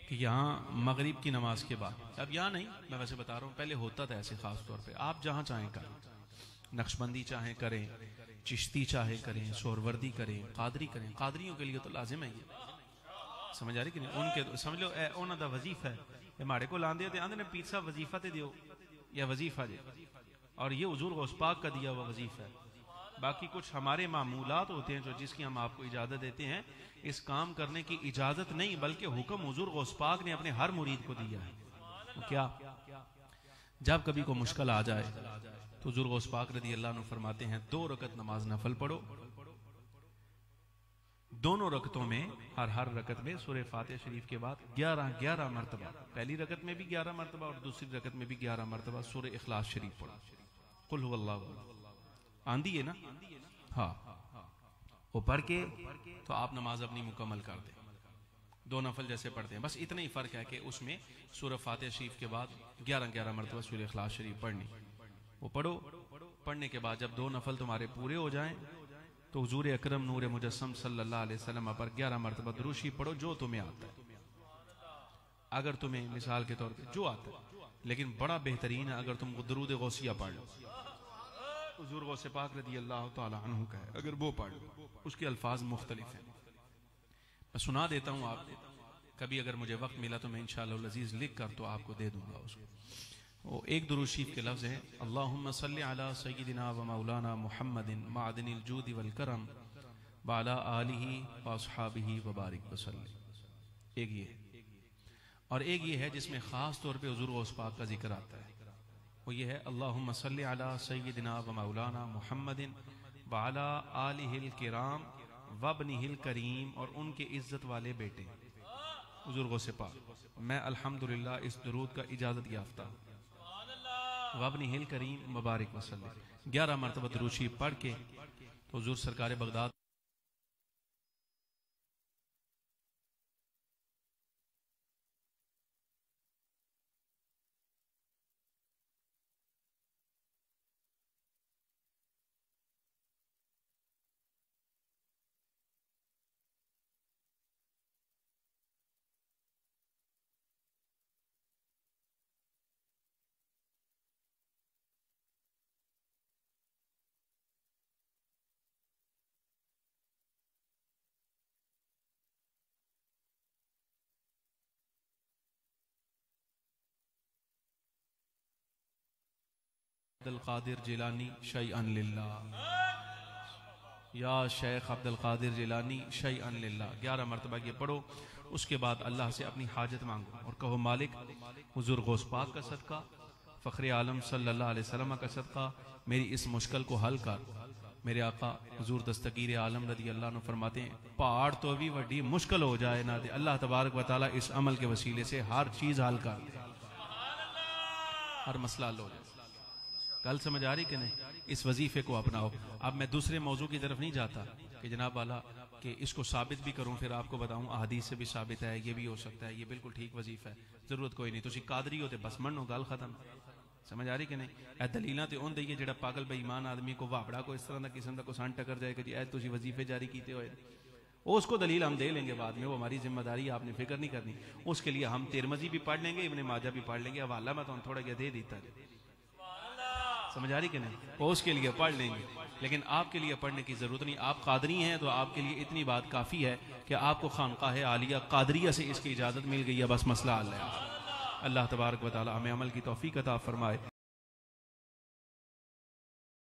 कि यहाँ मगरिब की नमाज के बाद, अब यहाँ नहीं, मैं वैसे बता रहा हूँ, पहले होता था ऐसे खास तौर पे, आप जहाँ चाहें करें, नक्शबंदी चाहें करें, चिश्ती चाहे करें, सोरवर्दी करें, कादरी करें, कादरियों के लिए तो लाजिम है ये, समझ आ रही कि नहीं? उनके समझ लो उन्हों का वजीफा है, ये माड़े को लांदे तो आंदे ने पीर साहब वजीफा ते दियो या वजीफा दे, और ये हुजूर गौस पाक का दिया हुआ वजीफा है। बाकी कुछ हमारे मामूलात होते हैं जो जिसकी हम आपको इजाजत देते हैं, इस काम करने की इजाजत नहीं बल्कि हुक्म हुजूर गौस पाक ने अपने हर मुरीद को दिया है। तो क्या जब कभी को मुश्किल आ जाए तो हुजूर गौस पाक रज़ी अल्लाह अन्हु फरमाते हैं 2 रकत नमाज नफल पढ़ो, दोनों रकतों में हर रकत में सूरह फातिहा शरीफ के बाद 11 मरतबा, पहली रकत में भी 11 मरतबा और दूसरी रकत में भी 11 मरतबा सूरह इखलास शरीफ पढ़ो, कुल हुवल्लाहु आंदी है ना, हाँ, वो पढ़ के तो आप नमाज अपनी मुकम्मल कर दें, 2 नफल जैसे पढ़ते हैं। बस इतना ही फर्क है कि उसमें सूरह फातिहा शरीफ के बाद 11 मरतबा सूरह इखलास शरीफ पढ़नी, वो पढ़ो। पढ़ने के बाद जब 2 नफल तुम्हारे पूरे हो जाएं तो हुजूर अकरम नूर मुजस्सम सल्लल्लाहु अलैहि वसल्लम पर 11 मरतबा दुरूद शरीफ पढ़ो, जो तुम्हें आता है। अगर तुम्हें मिसाल के तौर पे जो आता है, लेकिन बड़ा बेहतरीन है अगर तुम दुरूद गौसिया पढ़ लो, हुजूर गौसे पाक रज़ी अल्लाह तआला अन्हु का है, अगर वो पढ़ लो, उसके अल्फाज मुख्तलिफ हैं। मैं सुना देता हूँ आपको, कभी अगर मुझे वक्त मिला तो मैं इंशाअल्लाह अज़ीज़ लिख कर तो आपको दे दूंगा उसको। वो एक दुरूद शरीफ के लफ्ज़ हैं, अल्लाहुम्मा सल्लि अला सय्यिदिना व मौलाना मुहम्मदिन मादिनिल जूदि वल करम व अला आलिहि व अस्हाबिहि व बारिक वसल्लम। एक ये, और एक ये है जिसमें ख़ास तौर पे हुज़ूर गौस पाक का जिक्र आता है, वो ये है अल्लाहुम्मा सल्लि अला सय्यिदिना व मौलाना मुहम्मदिन व अला आलिहिल किराम वब्निहिल करीम, और उनके इज्जत वाले बेटे हुज़ूर गौस पाक। मैं अल्हम्दुलिल्लाह इस दुरूद का इजाज़त याफ्ता वब्निहिल करीम मुबारक वसल्लम 11 मरतबा दुरूद शरीफ पढ़ के तो हुज़ूर सरकार बगदाद अब्दुल कादिर जिलानी शैअन लिल्लाह, या शेख अब्दुल कादिर जिलानी शैअन लिल्लाह 11 मरतबा ये पढ़ो। उसके बाद अल्लाह से अपनी हाजत मांगो और कहो मालिक हुज़ूर गौस पाक का सदका, फ़ख्र आलम सल्लल्लाहु अलैहि वसल्लम का सदका मेरी इस मुश्किल को हल कर। मेरे आका हुज़ूर दस्तगीर आलम रज़ी अल्लाह अन्हु फरमाते हैं पहाड़ तो भी वड्डी मुश्किल हो जाए ना दे, अल्लाह तबारक व तआला इस अमल के वसीले से हर चीज़ हल कर दे, हर मसला हल हो जाए। कल समझ आ रही कि नहीं? इस वजीफे को अपनाओ। अब मैं दूसरे मौजू की तरफ नहीं जाता कि जनाब वाला कि इसको साबित भी करूं, फिर आपको बताऊं अहादीस से भी साबित है, ये भी हो सकता है, ये बिल्कुल ठीक वजीफा है, जरूरत कोई नहीं। तुसी कादरी हो ते बस मनो, गल खत्म। समझ आ रही कि नहीं? ए दलीलां ते उन दईए जेड़ा पागल बेईमान आदमी को वाबड़ा को इस तरह का किस्म का को सन टकर जाए कि जी ए तुसी वजीफे जारी कीते हुए, उसको दलील हम दे लेंगे बाद में, वो हमारी जिम्मेदारी, आपने फिक्र नहीं करनी। उसके लिए हम तिरमिज़ी भी पढ़ लेंगे, इब्ने माजा भी पढ़ लेंगे, हवाला मैं तो थोड़ा दे देता है। समझ आ रही कि नहीं? वो उसके लिए पढ़ लेंगे, लेकिन आपके लिए पढ़ने की जरूरत नहीं। आप कादरी हैं तो आपके लिए इतनी बात काफ़ी है कि आपको खानकाह आलिया कादरिया से इसकी इजाज़त मिल गई है, बस मसला हल है। अल्लाह तबारक व तआला हमें अमल की तौफीक अता फरमाए।